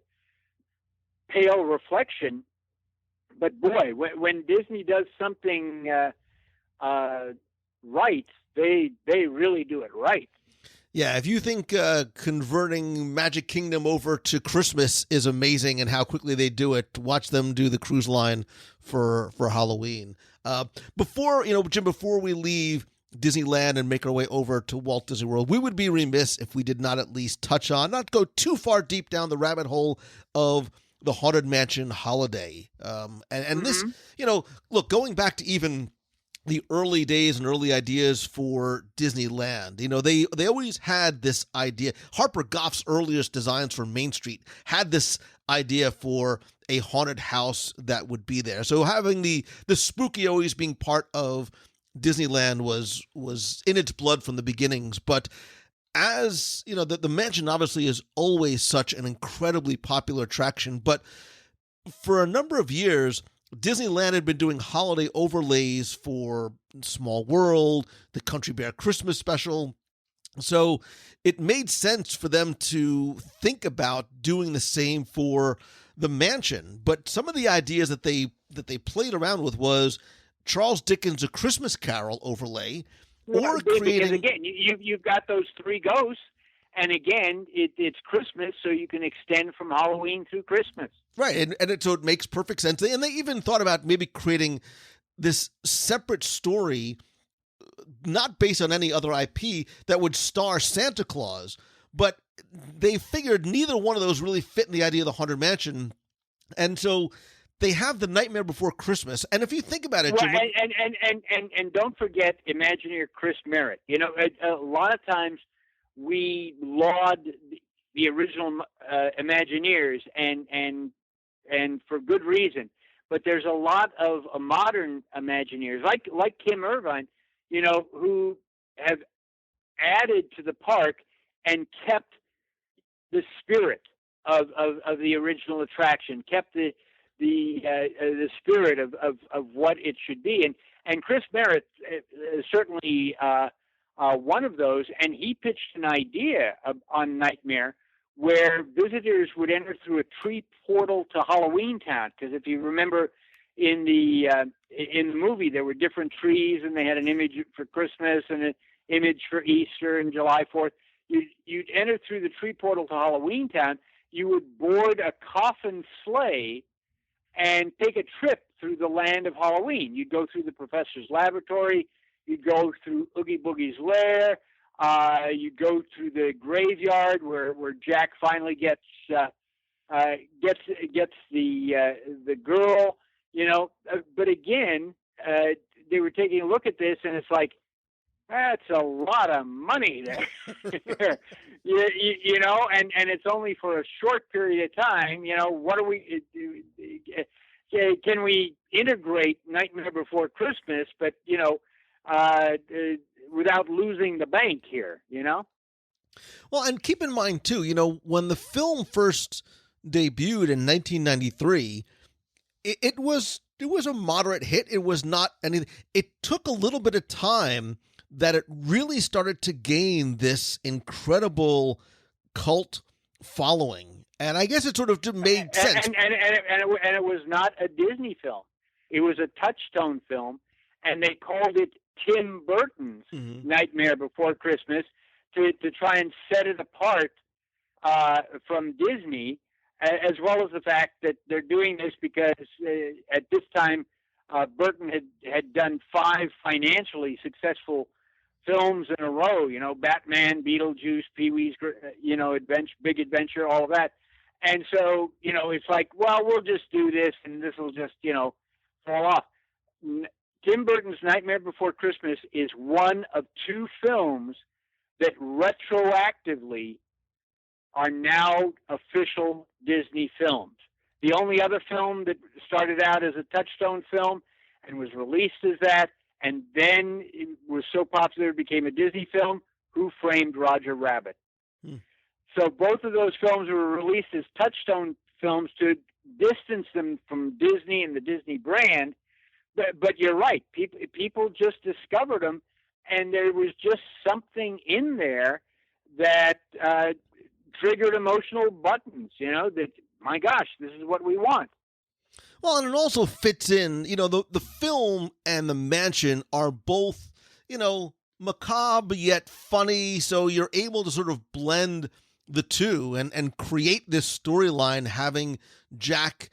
pale reflection. But boy, when Disney does something right, they really do it right. Yeah, if you think converting Magic Kingdom over to Christmas is amazing and how quickly they do it, watch them do the cruise line for Halloween. Jim, before we leave Disneyland and make our way over to Walt Disney World, we would be remiss if we did not at least touch on, not go too far deep down the rabbit hole of the Haunted Mansion holiday. And this, look, going back to even the early days and early ideas for Disneyland, they always had this idea. Harper Goff's earliest designs for Main Street had this idea for a haunted house that would be there. So having the spooky always being part of Disneyland was in its blood from the beginnings. But as the mansion obviously is always such an incredibly popular attraction, but for a number of years, Disneyland had been doing holiday overlays for Small World, the Country Bear Christmas special. So it made sense for them to think about doing the same for the mansion. But some of the ideas that they played around with was Charles Dickens' A Christmas Carol overlay, or creating... Because again, you've got those 3 ghosts, and again, it's Christmas, so you can extend from Halloween through Christmas. Right, so it makes perfect sense. And they even thought about maybe creating this separate story, not based on any other IP, that would star Santa Claus. But they figured neither one of those really fit in the idea of the Haunted Mansion. And so they have The Nightmare Before Christmas. And if you think about it, well, Jim, and don't forget Imagineer Chris Merritt. A lot of times we laud the original Imagineers, and for good reason. But there's a lot of modern Imagineers, like Kim Irvine, who have added to the park and kept the spirit of the original attraction, kept the spirit of what it should be. And Chris Merritt is certainly one of those, and he pitched an idea on Nightmare where visitors would enter through a tree portal to Halloween Town. Because if you remember in the movie, there were different trees, and they had an image for Christmas and an image for Easter and July 4th. You'd enter through the tree portal to Halloween Town. You would board a coffin sleigh and take a trip through the land of Halloween. You'd go through the professor's laboratory. You'd go through Oogie Boogie's lair. You'd go through the graveyard where Jack finally gets the girl. But again, they were taking a look at this, and it's like, that's a lot of money there. and it's only for a short period of time. What are we? can we integrate Nightmare Before Christmas, but, without losing the bank here, Well, and keep in mind, too, when the film first debuted in 1993, it was a moderate hit. It was not anything. It took a little bit of time that it really started to gain this incredible cult following. And I guess it sort of just made sense. And it was not a Disney film. It was a Touchstone film, and they called it Tim Burton's Nightmare Before Christmas to try and set it apart from Disney, as well as the fact that they're doing this because at this time Burton had done 5 financially successful films in a row, Batman, Beetlejuice, Pee-wee's, Big Adventure, all of that. And so, it's like, well, we'll just do this and this will just, fall off. Tim Burton's Nightmare Before Christmas is one of 2 films that retroactively are now official Disney films. The only other film that started out as a Touchstone film and was released as that, and then it was so popular it became a Disney film, Who Framed Roger Rabbit? So both of those films were released as Touchstone films to distance them from Disney and the Disney brand. But you're right. People just discovered them, and there was just something in there that triggered emotional buttons, that, my gosh, this is what we want. Well, and it also fits in, the film and the mansion are both, macabre yet funny, so you're able to sort of blend the two and create this storyline, having Jack,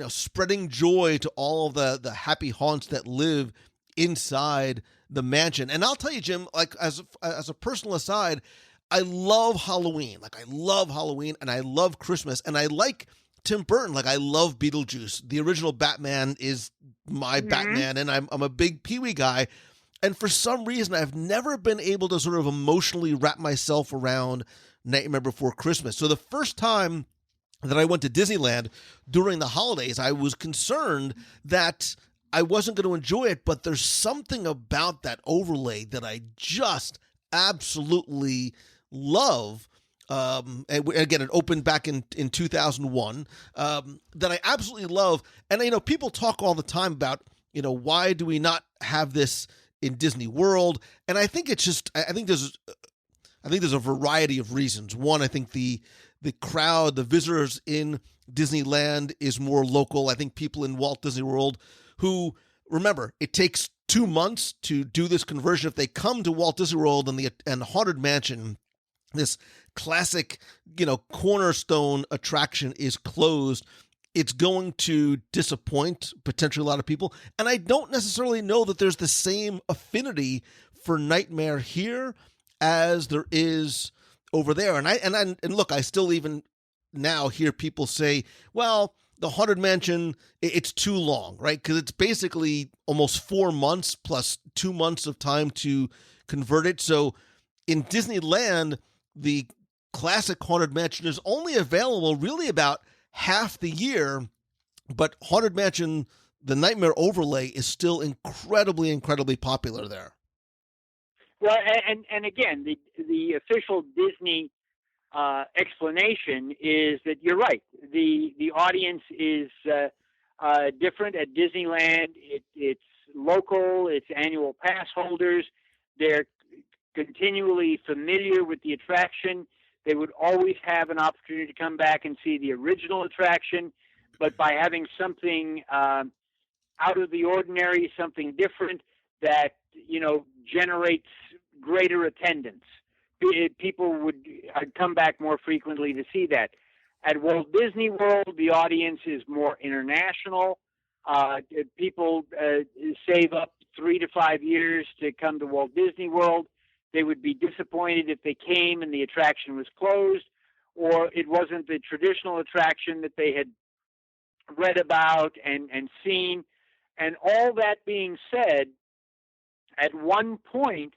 spreading joy to all of the happy haunts that live inside the mansion. And I'll tell you, Jim, like as a personal aside, I love Halloween. Like I love Halloween and I love Christmas and I like Tim Burton. Like I love Beetlejuice. The original Batman is my Batman, and I'm a big Pee-wee guy. And for some reason, I've never been able to sort of emotionally wrap myself around Nightmare Before Christmas. So the first time that I went to Disneyland during the holidays, I was concerned that I wasn't going to enjoy it, but there's something about that overlay that I just absolutely love. And again, it opened back in 2001, that I absolutely love. And, people talk all the time about, why do we not have this in Disney World? And I think it's just, I think there's a variety of reasons. One, I think the crowd, the visitors in Disneyland is more local. I think people in Walt Disney World who, remember, it takes 2 months to do this conversion. If they come to Walt Disney World and Haunted Mansion, this classic, cornerstone attraction is closed, it's going to disappoint potentially a lot of people. And I don't necessarily know that there's the same affinity for Nightmare here as there is over there. And look, I still even now hear people say, well, the Haunted Mansion, it's too long, right? Because it's basically almost 4 months plus 2 months of time to convert it. So in Disneyland, the classic Haunted Mansion is only available really about half the year, but Haunted Mansion, the Nightmare overlay, is still incredibly, incredibly popular there. Well, and again, the official Disney explanation is that you're right. The audience is different at Disneyland. It's local. It's annual pass holders. They're continually familiar with the attraction. They would always have an opportunity to come back and see the original attraction, but by having something out of the ordinary, something different that generates greater attendance, people would come back more frequently to see that. At Walt Disney World, the audience is more international. People save up 3 to 5 years to come to Walt Disney World. They would be disappointed if they came and the attraction was closed, or it wasn't the traditional attraction that they had read about and seen. And all that being said, at one point,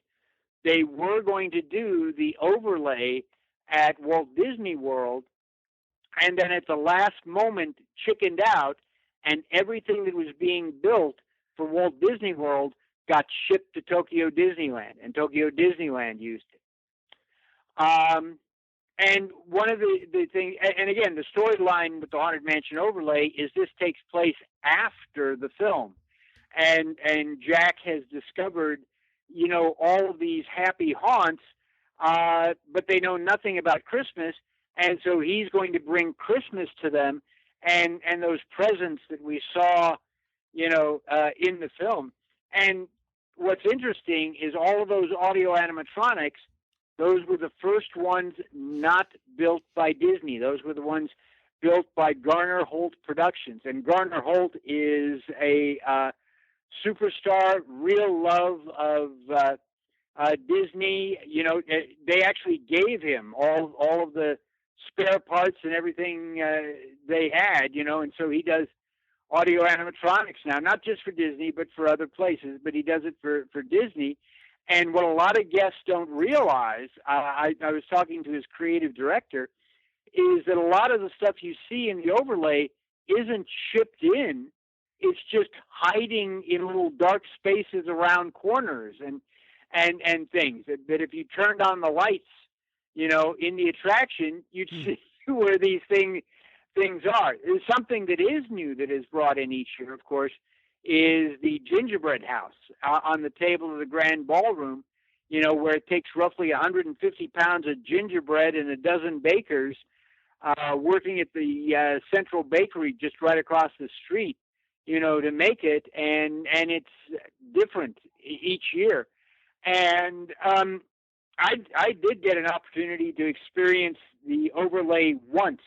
they were going to do the overlay at Walt Disney World, and then at the last moment chickened out and everything that was being built for Walt Disney World got shipped to Tokyo Disneyland, and Tokyo Disneyland used it. And one of the things, and again, the storyline with the Haunted Mansion overlay is this takes place after the film. And Jack has discovered, all of these happy haunts, but they know nothing about Christmas. And so he's going to bring Christmas to them and those presents that we saw, in the film. And what's interesting is all of those audio animatronics, those were the first ones not built by Disney. Those were the ones built by Garner Holt Productions. And Garner Holt is a superstar, real love of Disney. They actually gave him all of the spare parts and everything they had, and so he does audio animatronics now, not just for Disney, but for other places, but he does it for Disney. And what a lot of guests don't realize, I was talking to his creative director, is that a lot of the stuff you see in the overlay isn't shipped in. It's just hiding in little dark spaces around corners and things. That if you turned on the lights, in the attraction, you'd see where these things are. There's something that is new that is brought in each year, of course, is the gingerbread house on the table of the grand ballroom, where it takes roughly 150 pounds of gingerbread and a dozen bakers working at the Central Bakery just right across the street, to make it. And it's different each year. And I did get an opportunity to experience the overlay once.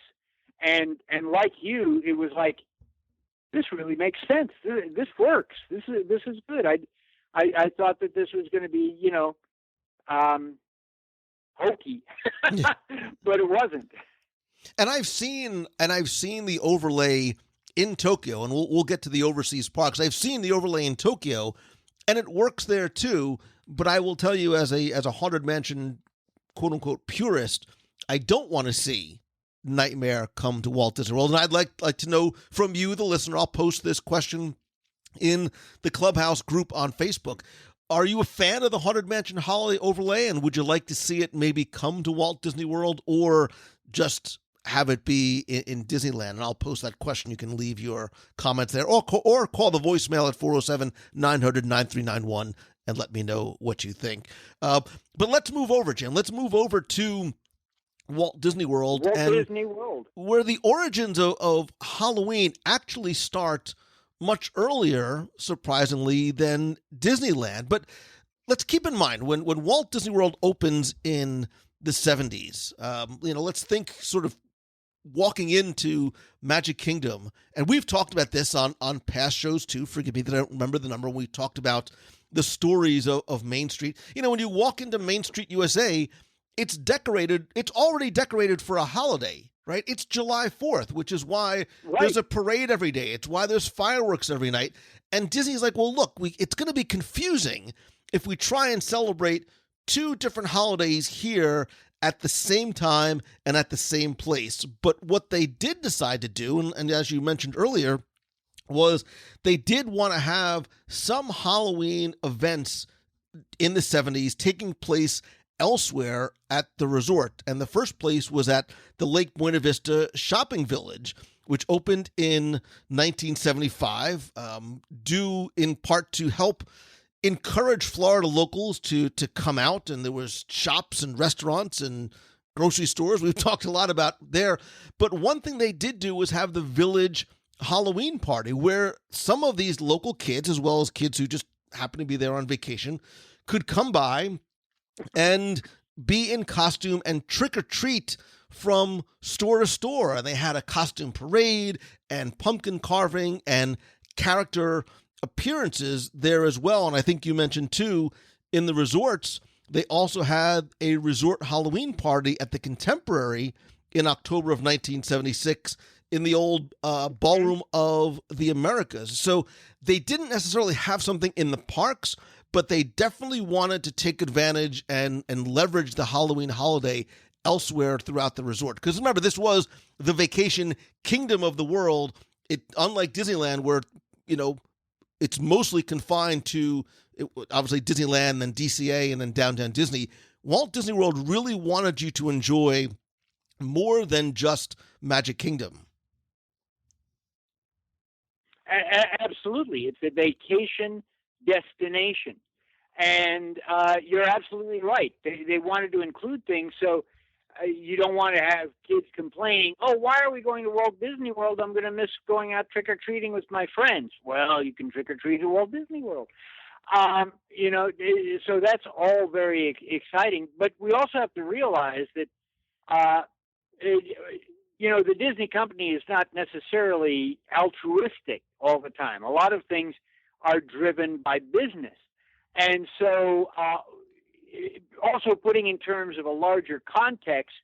And like you, it was like, this really makes sense. This works. This is good. I thought that this was going to be, hokey, but it wasn't. And I've seen the overlay in Tokyo, and we'll get to the overseas parks. I've seen the overlay in Tokyo, and it works there too. But I will tell you, as a Haunted Mansion quote unquote purist, I don't want to see Nightmare come to Walt Disney World. And I'd like to know from you, the listener. I'll post this question in the Clubhouse group on Facebook. Are you a fan of the Haunted Mansion holiday overlay, and would you like to see it maybe come to Walt Disney World, or just have it be in Disneyland? And I'll post that question. You can leave your comments there, or call the voicemail at 407-900-9391 and let me know what you think. But let's move over, Jim. Let's move over to Walt Disney World. Disney World, where the origins of Halloween actually start much earlier, surprisingly, than Disneyland. But let's keep in mind, when Walt Disney World opens in the 70s, let's think sort of walking into Magic Kingdom. And we've talked about this on past shows too. Forgive me that I don't remember the number. We talked about the stories of Main Street. When you walk into Main Street USA, it's decorated. It's already decorated for a holiday, right? It's July 4th, which is why there's a parade every day. It's why there's fireworks every night. And Disney's like, well, look, it's going to be confusing if we try and celebrate two different holidays here at the same time and at the same place. But what they did decide to do, and as you mentioned earlier, was they did want to have some Halloween events in the 70s taking place elsewhere at the resort. And the first place was at the Lake Buena Vista Shopping Village, which opened in 1975, due in part to help encourage Florida locals to come out. And there was shops and restaurants and grocery stores we've talked a lot about there. But one thing they did do was have the Village Halloween party, where some of these local kids, as well as kids who just happen to be there on vacation, could come by and be in costume and trick or treat from store to store. And they had a costume parade and pumpkin carving and character appearances there as well. And I think you mentioned too, in the resorts, they also had a resort Halloween party at the Contemporary in October of 1976 in the old Ballroom of the Americas. So they didn't necessarily have something in the parks, but they definitely wanted to take advantage and leverage the Halloween holiday elsewhere throughout the resort. Because remember, this was the vacation kingdom of the world unlike Disneyland, where it's mostly confined to obviously Disneyland, then DCA, and then Downtown Disney. Walt Disney World really wanted you to enjoy more than just Magic Kingdom. Absolutely. It's a vacation destination. And you're absolutely right. They wanted to include things so you don't want to have kids complaining, oh, why are we going to Walt Disney World? I'm going to miss going out trick-or-treating with my friends. Well, you can trick-or-treat at Walt Disney World. So that's all very exciting. But we also have to realize that, the Disney company is not necessarily altruistic all the time. A lot of things are driven by business. And so also putting in terms of a larger context,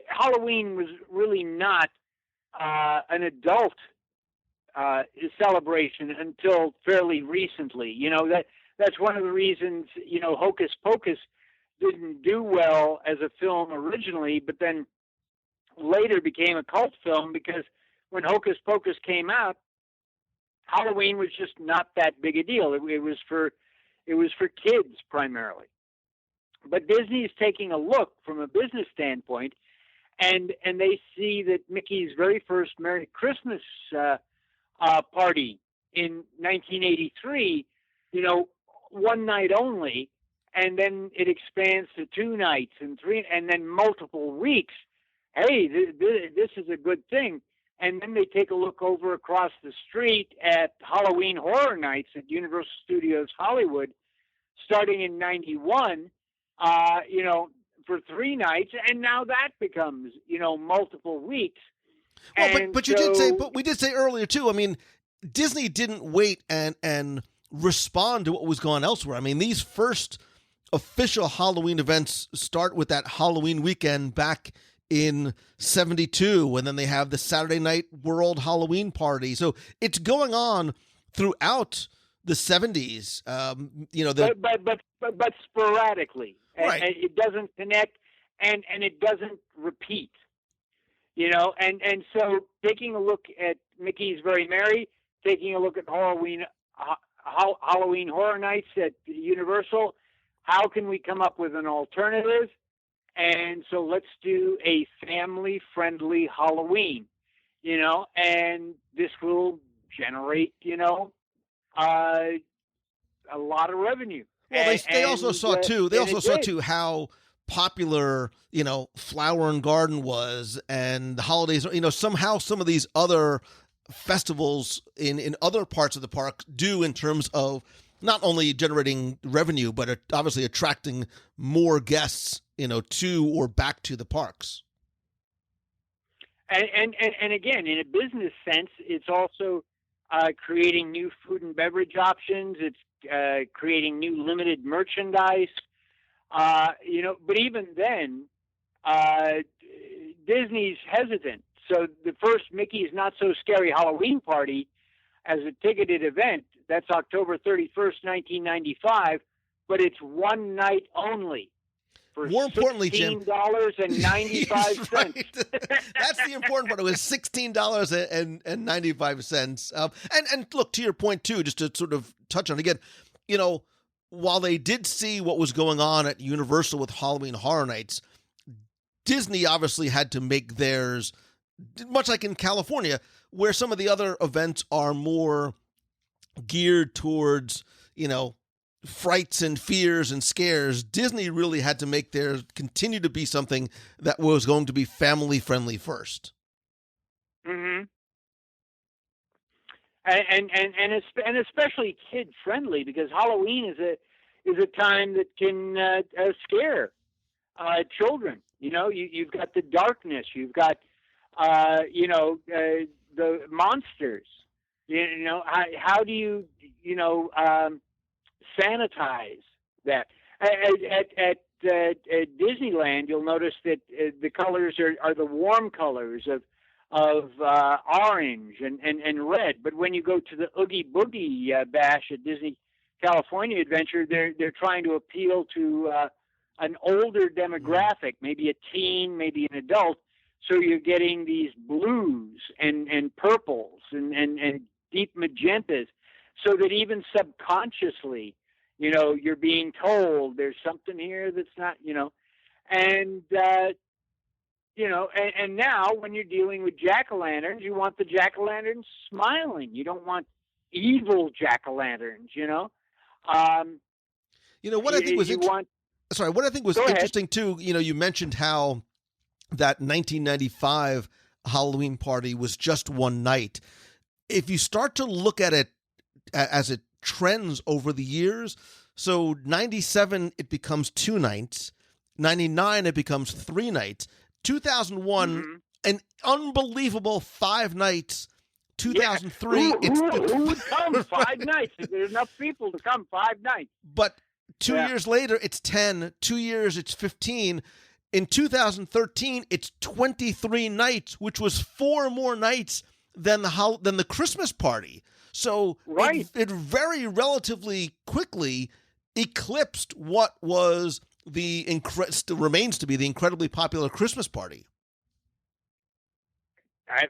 Halloween was really not an adult celebration until fairly recently. That's one of the reasons, Hocus Pocus didn't do well as a film originally, but then later became a cult film because when Hocus Pocus came out, Halloween was just not that big a deal. It was for kids primarily. But Disney is taking a look from a business standpoint, and they see that Mickey's very first Merry Christmas party in 1983, one night only, and then it expands to 2 nights and 3, and then multiple weeks. Hey, this is a good thing. And then they take a look over across the street at Halloween Horror Nights at Universal Studios Hollywood, starting in 91, for 3 nights, and now that becomes, multiple weeks. Well, but we did say earlier too. I mean, Disney didn't wait and respond to what was going on elsewhere. I mean, these first official Halloween events start with that Halloween weekend back in 72, and then they have the Saturday Night World Halloween Party. So it's going on throughout the 70s. But sporadically, right. And it doesn't connect, and it doesn't repeat. And so taking a look at Mickey's Very Merry, taking a look at Halloween Horror Nights at Universal, how can we come up with an alternative? And so let's do a family-friendly Halloween, and this will generate, a lot of revenue. Well, they also saw too how popular, Flower and Garden was, and the holidays, somehow some of these other festivals in other parts of the park do in terms of not only generating revenue, but obviously attracting more guests, to or back to the parks. And again, in a business sense, it's also creating new food and beverage options. It's creating new limited merchandise. But even then, Disney's hesitant. So the first Mickey's Not So Scary Halloween Party as a ticketed event, that's October 31st, 1995, but it's one night only. For more importantly, Jim, $16.95. Right. That's the important part. It was $16.95. And look, to your point too, just to sort of touch on again, while they did see what was going on at Universal with Halloween Horror Nights, Disney obviously had to make theirs, much like in California, where some of the other events are more geared towards, frights and fears and scares. Disney really had to make theirs continue to be something that was going to be family friendly first. Mm-hmm. And especially kid friendly, because Halloween is a time that can scare children. You've got the darkness, you've got the monsters. How do you sanitize that? At Disneyland, you'll notice that the colors are the warm colors of orange and red. But when you go to the Oogie Boogie Bash at Disney California Adventure, they're trying to appeal to an older demographic, maybe a teen, maybe an adult. So you're getting these blues and purples and deep magentas, so that even subconsciously, you're being told there's something here that's not, and and now when you're dealing with jack-o'-lanterns, you want the jack-o'-lanterns smiling. You don't want evil jack-o'-lanterns. What I think was what I think was interesting too. You mentioned how that 1995 Halloween party was just one night. If you start to look at it as it trends over the years, so 97 it becomes 2 nights, 99 it becomes 3 nights, 2001 an unbelievable 5 nights, 2003 who would come 5 nights? There's enough people to come 5 nights. But 2 years later it's 10, 2 years it's 15. In 2013, it's 23 nights, which was 4 more nights than the Christmas party. So it very relatively quickly eclipsed what was still remains to be the incredibly popular Christmas party.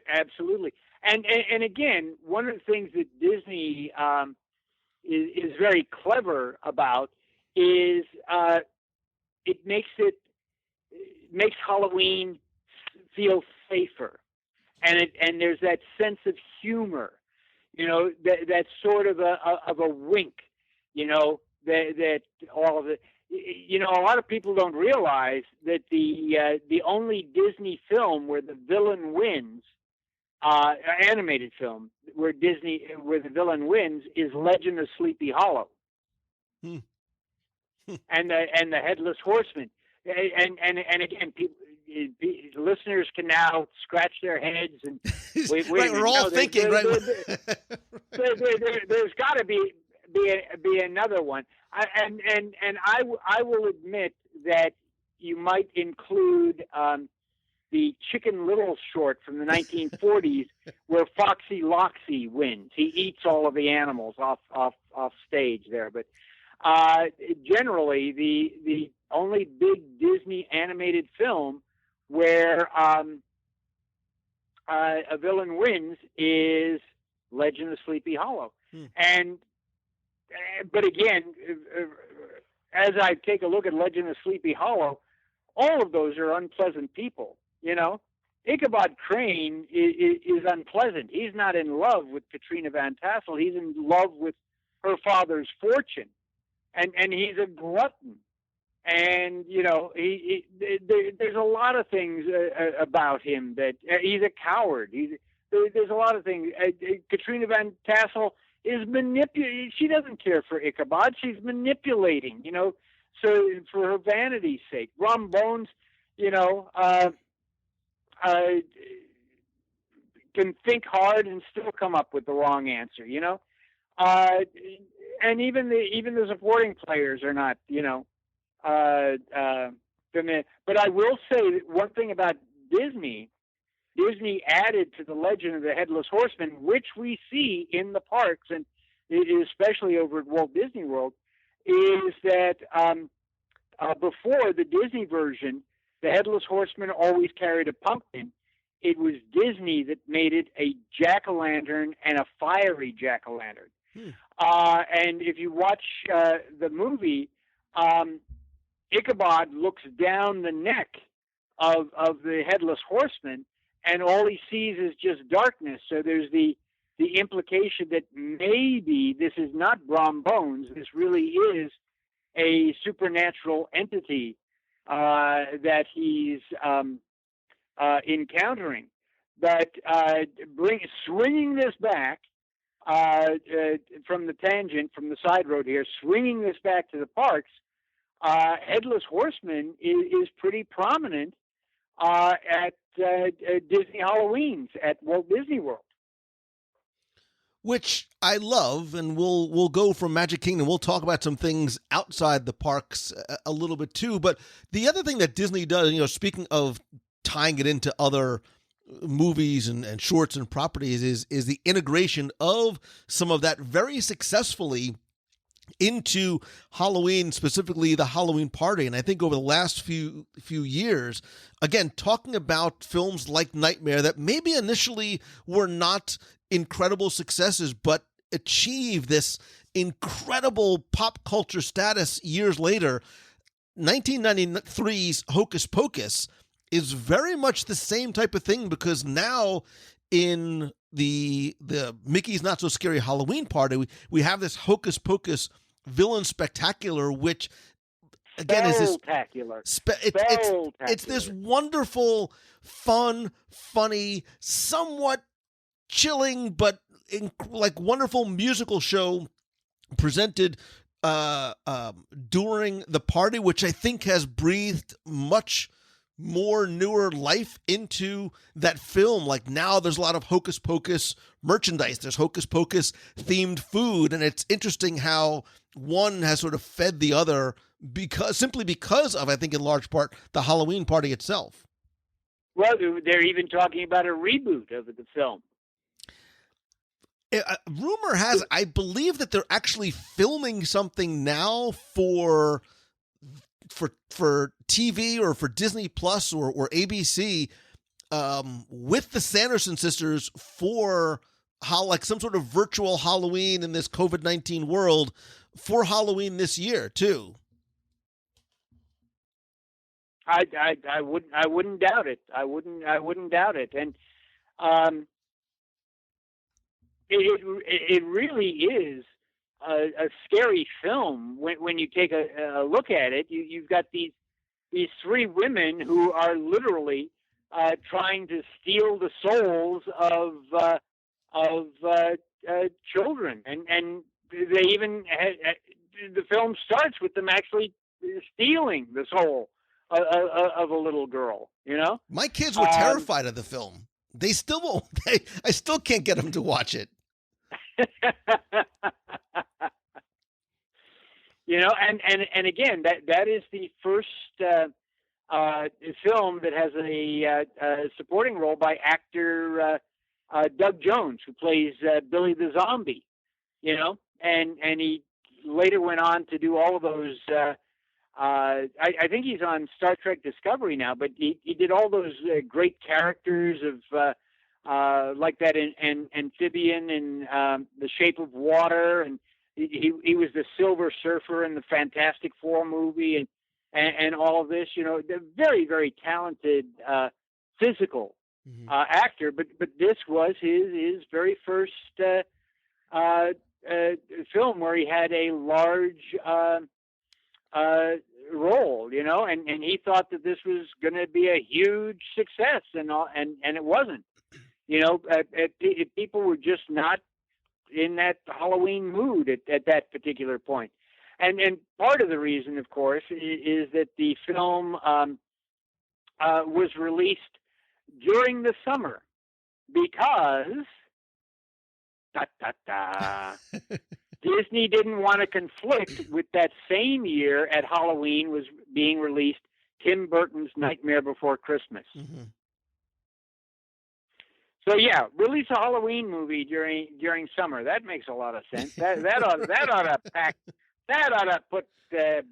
Absolutely, and again, one of the things that Disney is very clever about is it makes Halloween feel safer, and there's that sense of humor, that sort of a wink, that all of it. A lot of people don't realize that the only Disney film where the villain wins, animated film where the villain wins, is Legend of Sleepy Hollow, and the Headless Horseman. And again, listeners can now scratch their heads and wait. Right, we're all thinking, right? There's got to be another one, and I will admit that you might include the Chicken Little short from the 1940s, where Foxy Loxy wins. He eats all of the animals off stage there, but generally the only big Disney animated film where a villain wins is Legend of Sleepy Hollow. But again, as I take a look at Legend of Sleepy Hollow, all of those are unpleasant people. Ichabod Crane is unpleasant. He's not in love with Katrina Van Tassel. He's in love with her father's fortune, and he's a glutton. And there's a lot of things about him that he's a coward. There's a lot of things. Katrina Van Tassel is manipulating. She doesn't care for Ichabod. She's manipulating. So for her vanity's sake. Rum Bones, can think hard and still come up with the wrong answer. And even the supporting players are not. But I will say that one thing about Disney added to the Legend of the Headless Horseman, which we see in the parks, and especially over at Walt Disney World, is that before the Disney version, the Headless Horseman always carried a pumpkin. It was Disney that made it a jack-o'-lantern, and a fiery jack-o'-lantern. And if you watch the movie, Ichabod looks down the neck of the Headless Horseman, and all he sees is just darkness. So there's the implication that maybe this is not Brom Bones. This really is a supernatural entity that he's encountering. But swinging this back from the tangent, from the side road here, swinging this back to the parks, Headless Horseman is pretty prominent at Disney Halloweens at Walt Disney World, which I love. And we'll go from Magic Kingdom. We'll talk about some things outside the parks a little bit too. But the other thing that Disney does, speaking of tying it into other movies and shorts and properties, is the integration of some of that very successfully into Halloween, specifically the Halloween party. And I think over the last few years, again, talking about films like Nightmare that maybe initially were not incredible successes, but achieved this incredible pop culture status years later. 1993's Hocus Pocus is very much the same type of thing, because now in the Mickey's Not So Scary Halloween Party, we have this Hocus Pocus villain spectacular, which again is this it's this wonderful, fun, funny, somewhat chilling, but like wonderful musical show presented during the party, which I think has breathed much more newer life into that film. Like now there's a lot of Hocus Pocus merchandise, there's Hocus Pocus themed food, and it's interesting how one has sort of fed the other simply because of, I think in large part, the Halloween party itself. Well, they're even talking about a reboot of the film. Rumor has, I believe that they're actually filming something now for TV or for Disney Plus or ABC with the Sanderson sisters for like some sort of virtual Halloween in this COVID-19 world for Halloween this year too. I wouldn't doubt it. I wouldn't doubt it. And it really is a scary film when you take a look at it. You've got these three women who are literally trying to steal the souls of children, and they even the film starts with them actually stealing the soul of a little girl. You know, my kids were terrified of the film. They still won't. I still can't get them to watch it. You know, and again, that is the first film that has a supporting role by actor Doug Jones, who plays Billy the Zombie. You know, and he later went on to do all of those. I think he's on Star Trek Discovery now, but he did all those great characters of like that in amphibian in The Shape of Water, and he was the Silver Surfer in the Fantastic Four movie, and all of this. You know, the very, very talented physical actor, but this was his very first film where he had a large role, you know, and he thought that this was going to be a huge success, and it wasn't. You know, people were just not in that Halloween mood at that particular point. And part of the reason, of course, is that the film was released during the summer because Disney didn't want to conflict with that same year at Halloween was being released Tim Burton's Nightmare Before Christmas. Mm-hmm. So yeah, release a Halloween movie during summer. That makes a lot of sense. That ought to put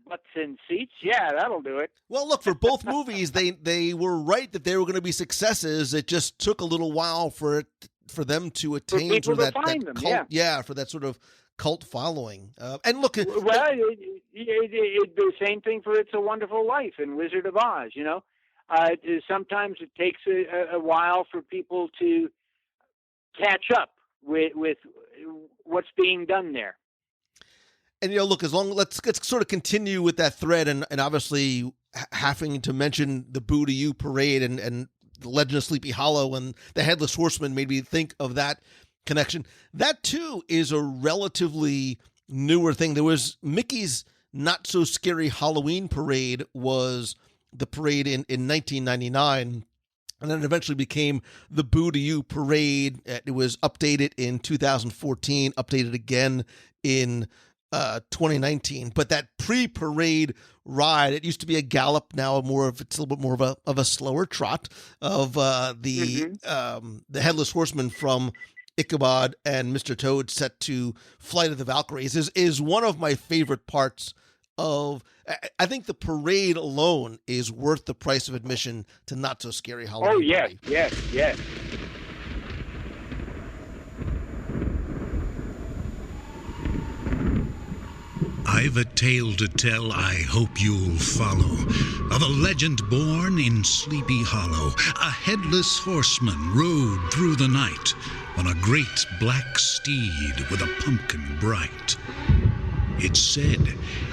butts in seats. Yeah, that'll do it. Well, look, for both movies, they were right that they were going to be successes. It just took a little while for them to attain sort of that cult, for that sort of cult following. And look, well, the same thing for It's a Wonderful Life and Wizard of Oz. You know. Sometimes it takes a while for people to catch up with what's being done there. And, you know, look, let's sort of continue with that thread, and obviously having to mention the Boo to You parade and the Legend of Sleepy Hollow and the Headless Horseman made me think of that connection. That, too, is a relatively newer thing. There was Mickey's Not So Scary Halloween parade was the parade in 1999, and then it eventually became the Boo to You parade. It was updated in 2014, updated again in 2019. But that pre-parade ride, it used to be a gallop. Now it's a little bit more of a slower trot of the Headless Horseman from Ichabod and Mr. Toad set to Flight of the Valkyries is one of my favorite parts of. I think the parade alone is worth the price of admission to Not So Scary Halloween. Oh, yes, Party. yes. I've a tale to tell I hope you'll follow, of a legend born in Sleepy Hollow. A headless horseman rode through the night on a great black steed with a pumpkin bright. It's said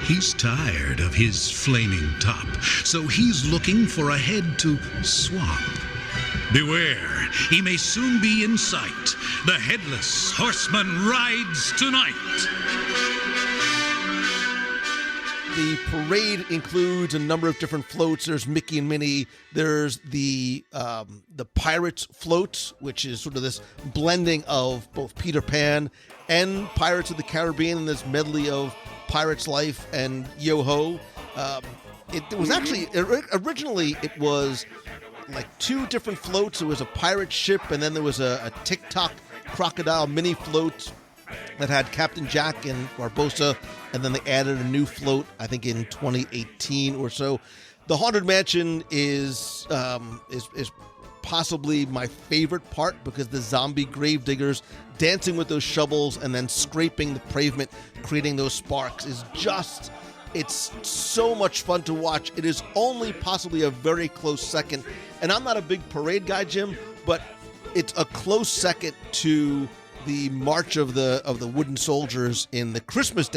he's tired of his flaming top, so he's looking for a head to swap. Beware, he may soon be in sight. The headless horseman rides tonight. The parade includes a number of different floats. There's Mickey and Minnie. There's the Pirates float, which is sort of this blending of both Peter Pan and Pirates of the Caribbean in this medley of Pirate's Life and Yo-Ho. It was actually, originally it was like two different floats. There was a pirate ship, and then there was a TikTok crocodile mini float that had Captain Jack and Barbossa, and then they added a new float, I think in 2018 or so. The Haunted Mansion is possibly my favorite part because the zombie gravediggers dancing with those shovels and then scraping the pavement, creating those sparks is just, it's so much fun to watch. It is only possibly a very close second. And I'm not a big parade guy, Jim, but it's a close second to the March of the Wooden Soldiers in the Christmas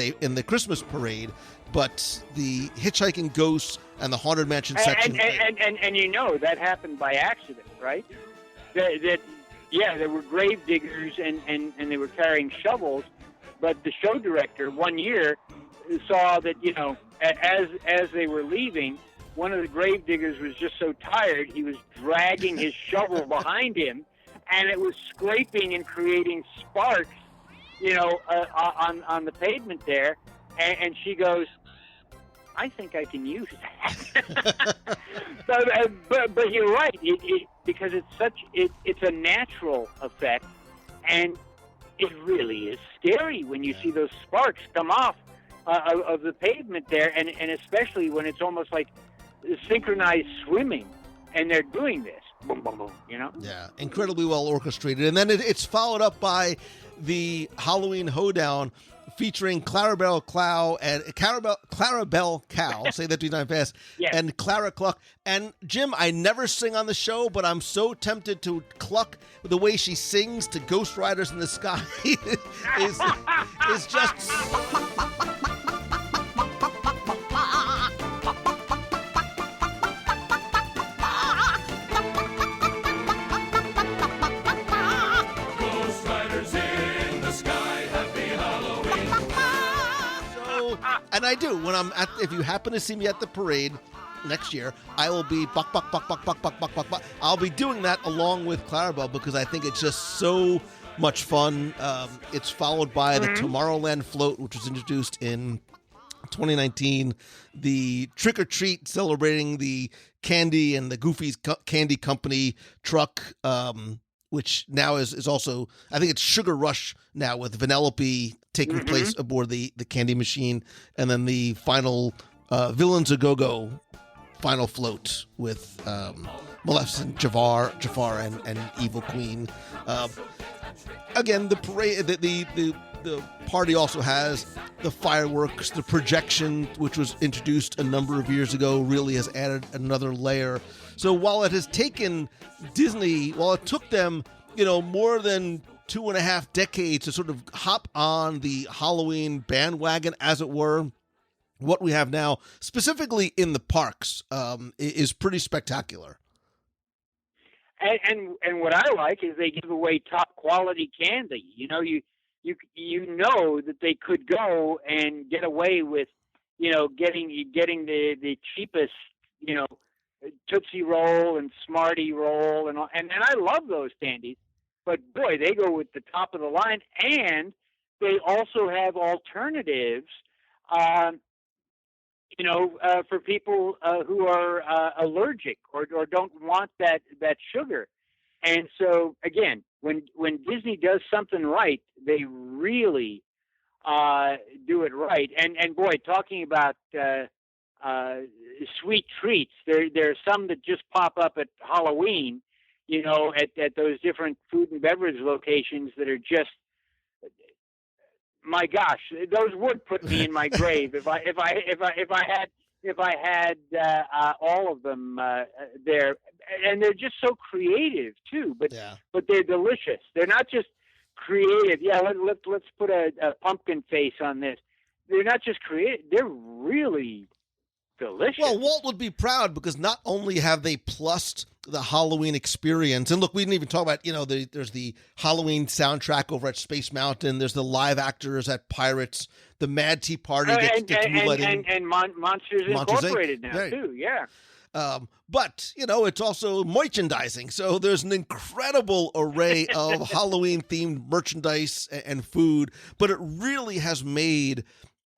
parade, but the Hitchhiking Ghosts and the Haunted Mansion section. And you know that happened by accident, right? There were grave diggers and they were carrying shovels, but the show director one year saw that, you know, as they were leaving, one of the grave diggers was just so tired he was dragging his shovel behind him, and it was scraping and creating sparks, you know, on the pavement there. And she goes, I think I can use that. but you're right, because it's a natural effect, and it really is scary when you see those sparks come off of the pavement there, and especially when it's almost like synchronized swimming, and they're doing this. Boom, boom, boom, you know? Yeah, incredibly well orchestrated. And then it's followed up by the Halloween Hoedown featuring Clarabelle Cow, say that 3 times fast, yes. And Clara Cluck. And Jim, I never sing on the show, but I'm so tempted to cluck the way she sings to Ghost Riders in the Sky is just... And I do. When if you happen to see me at the parade next year, I will be buck, buck, buck, buck, buck, buck, buck, buck, buck. I'll be doing that along with Clarabelle because I think it's just so much fun. It's followed by the Tomorrowland float, which was introduced in 2019. The Trick or Treat celebrating the candy and the Goofy's Candy Company truck, which now is also, I think it's Sugar Rush now with Vanellope taking place aboard the candy machine. And then the final Villains A Go-Go final float with Maleficent, Jafar and Evil Queen. Again, the parade, the party also has the fireworks, the projection, which was introduced a number of years ago, really has added another layer. So while it has taken Disney, while it took them, you know, more than 2.5 decades to sort of hop on the Halloween bandwagon, as it were, what we have now, specifically in the parks, is pretty spectacular. And what I like is they give away top quality candy. You know, you know that they could go and get away with, you know, getting the cheapest, you know, Tootsie Roll and Smartie Roll and I love those candies, but boy, they go with the top of the line, and they also have alternatives, you know, for people who are allergic or don't want that sugar. And so again, when Disney does something right, they really do it right. And boy, talking about sweet treats, there are some that just pop up at Halloween, at those different food and beverage locations that are just, my gosh, those would put me in my grave if I had all of them there. And they're just so creative too, but they're delicious. They're not just creative. Yeah, let's put a pumpkin face on this. They're not just creative. They're really delicious. Well, Walt would be proud because not only have they plussed the Halloween experience, and look, we didn't even talk about, there's the Halloween soundtrack over at Space Mountain. There's the live actors at Pirates. The Mad Tea Party gets moonlighting. And Monsters Incorporated Inc. now, too, yeah. But, it's also merchandising. So there's an incredible array of Halloween-themed merchandise and food, but it really has made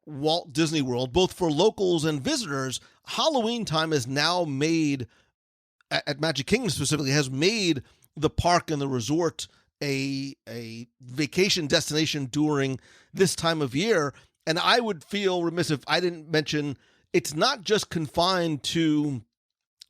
Walt Disney World, both for locals and visitors, Halloween time is now made, at Magic Kingdom specifically, has made the park and the resort a vacation destination during this time of year. And I would feel remiss if I didn't mention it's not just confined to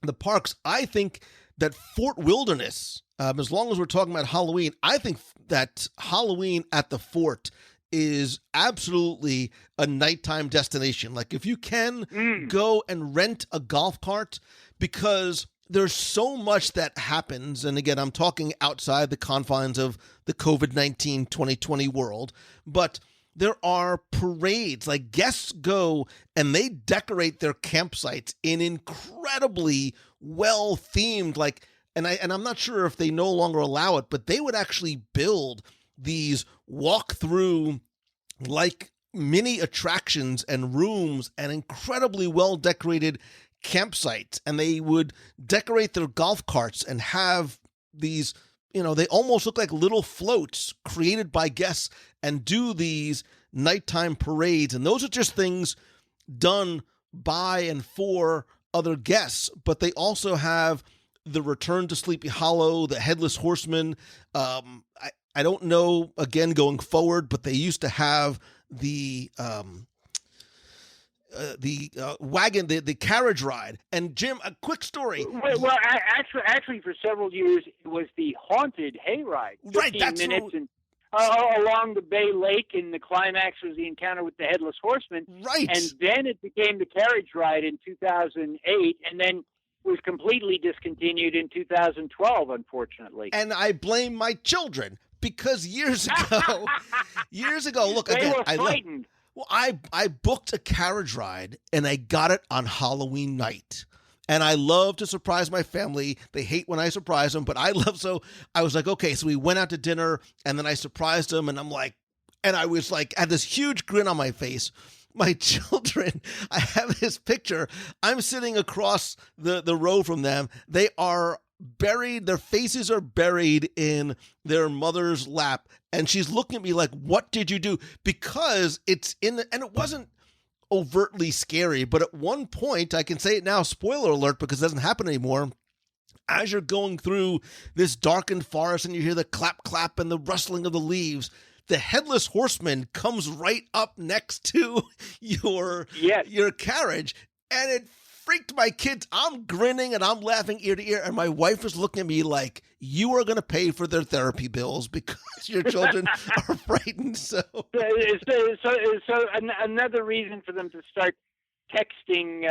the parks. I think that Fort Wilderness, as long as we're talking about Halloween, I think that Halloween at the fort is absolutely a nighttime destination. Like if you can go and rent a golf cart, because there's so much that happens. And again, I'm talking outside the confines of the COVID-19 2020 world, but there are parades. Like guests go and they decorate their campsites in incredibly well themed, and I'm not sure if they no longer allow it, but they would actually build these walk-through like mini attractions and rooms and incredibly well decorated campsites, and they would decorate their golf carts and have these, they almost look like little floats created by guests, and do these nighttime parades. And those are just things done by and for other guests, but they also have the Return to Sleepy Hollow, the Headless Horseman. I don't know, again, going forward, but they used to have the wagon, the carriage ride. And Jim, a quick story. Well, actually, for several years, it was the haunted hayride. Right, that's minutes along the Bay Lake, and the climax was the encounter with the Headless Horseman. Right. And then it became the carriage ride in 2008, and then was completely discontinued in 2012, unfortunately. And I blame my children. Because years ago, look, they again, were frightened. I booked a carriage ride and I got it on Halloween night. And I love to surprise my family. They hate when I surprise them, but so I was like, okay, so we went out to dinner and then I surprised them, and I was like, had this huge grin on my face. My children, I have this picture. I'm sitting across the row from them. They are buried, their faces are buried in their mother's lap, and she's looking at me like, what did you do? Because it's and it wasn't overtly scary, but at one point, I can say it now, spoiler alert, because it doesn't happen anymore, as you're going through this darkened forest and you hear the clap clap and the rustling of the leaves, the Headless Horseman comes right up next to your carriage, and it freaked my kids. I'm grinning and I'm laughing ear to ear, and my wife is looking at me like, you are going to pay for their therapy bills because your children are frightened. So another reason for them to start texting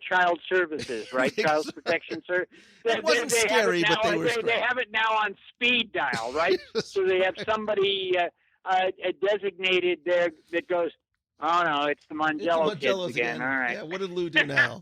child services, right? Child protection service. It wasn't scary, but they were scary. They have it now on speed dial, right? So they have somebody designated there that goes, oh, no, it's the Mangello kids again. All right. Yeah, what did Lou do now?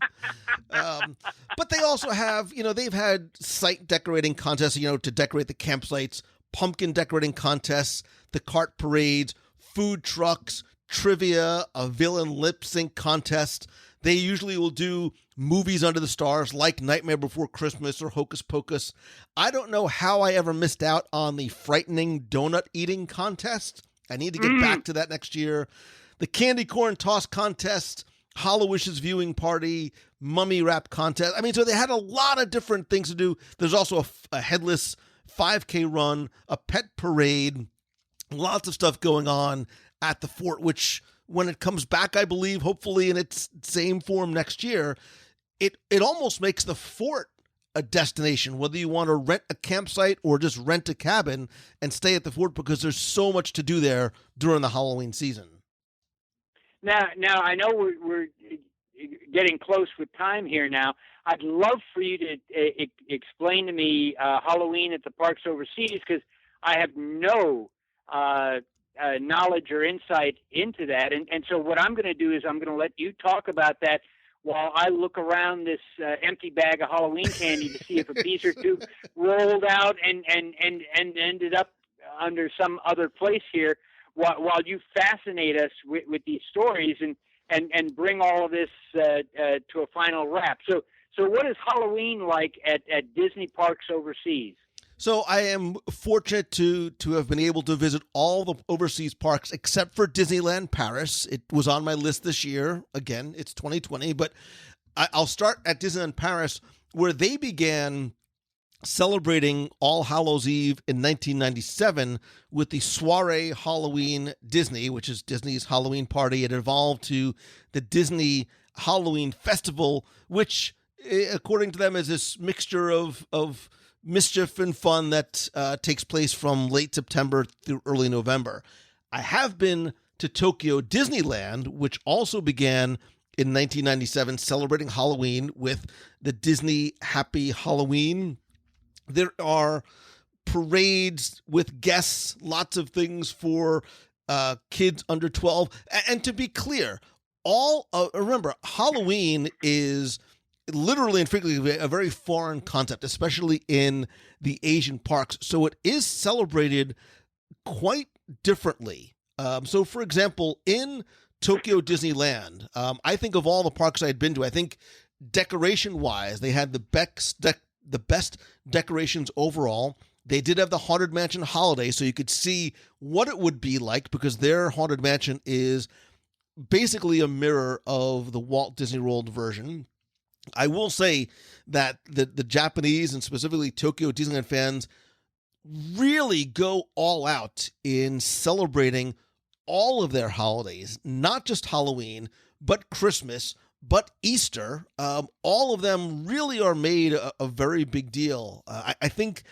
But they also have, they've had site decorating contests, to decorate the campsites, pumpkin decorating contests, the cart parades, food trucks, trivia, a villain lip sync contest. They usually will do movies under the stars like Nightmare Before Christmas or Hocus Pocus. I don't know how I ever missed out on the frightening donut eating contest. I need to get back to that next year. The candy corn toss contest, Hollow-Wishes viewing party, mummy wrap contest. I mean, so they had a lot of different things to do. There's also a headless 5K run, a pet parade, lots of stuff going on at the fort, which when it comes back, I believe, hopefully in its same form next year, it almost makes the fort a destination, whether you want to rent a campsite or just rent a cabin and stay at the fort, because there's so much to do there during the Halloween season. Now I know we're getting close with time here now. I'd love for you to explain to me Halloween at the parks overseas, because I have no knowledge or insight into that. And so what I'm going to do is I'm going to let you talk about that while I look around this empty bag of Halloween candy to see if a piece or two rolled out and ended up under some other place here, while you fascinate us with these stories and bring all of this to a final wrap. So what is Halloween like at Disney parks overseas? So I am fortunate to have been able to visit all the overseas parks except for Disneyland Paris. It was on my list this year. Again, it's 2020, but I'll start at Disneyland Paris, where they began celebrating All Hallows Eve in 1997 with the Soirée Halloween Disney, which is Disney's Halloween party. It evolved to the Disney Halloween Festival, which, according to them, is this mixture of mischief and fun that takes place from late September through early November. I have been to Tokyo Disneyland, which also began in 1997, celebrating Halloween with the Disney Happy Halloween. There are parades with guests, lots of things for kids under 12. And to be clear, remember, Halloween is literally and frequently a very foreign concept, especially in the Asian parks. So it is celebrated quite differently. So, for example, in Tokyo Disneyland, I think of all the parks I had been to, I think decoration-wise, they had the best decorations overall. They did have the Haunted Mansion holiday, so you could see what it would be like, because their Haunted Mansion is basically a mirror of the Walt Disney World version. I will say that the Japanese and specifically Tokyo Disneyland fans really go all out in celebrating all of their holidays, not just Halloween, but Christmas, but Easter. All of them really are made a very big deal. I think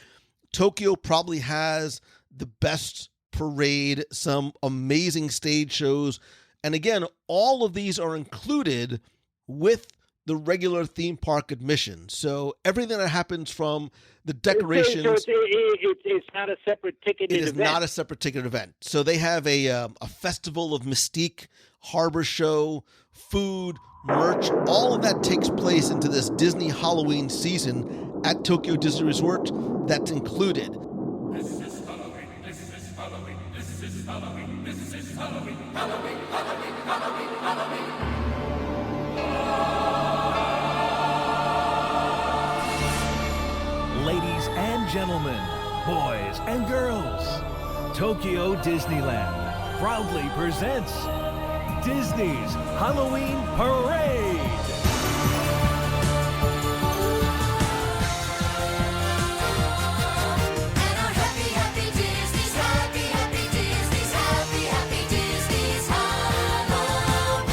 Tokyo probably has the best parade, some amazing stage shows. And again, all of these are included with the regular theme park admission. So everything that happens from the decorations... So it's not a separate ticketed event? It is not a separate ticketed event. So they have a Festival of Mystique, Harbor Show, food, merch. All of that takes place into this Disney Halloween season at Tokyo Disney Resort. That's included. This is Halloween, this is Halloween, this is Halloween, this is Halloween, Halloween, Halloween, Halloween, Halloween. Ladies and gentlemen, boys and girls, Tokyo Disneyland proudly presents Disney's Halloween Parade. And our happy, happy Disney's, happy, happy Disney's, happy, happy Disney's Halloween.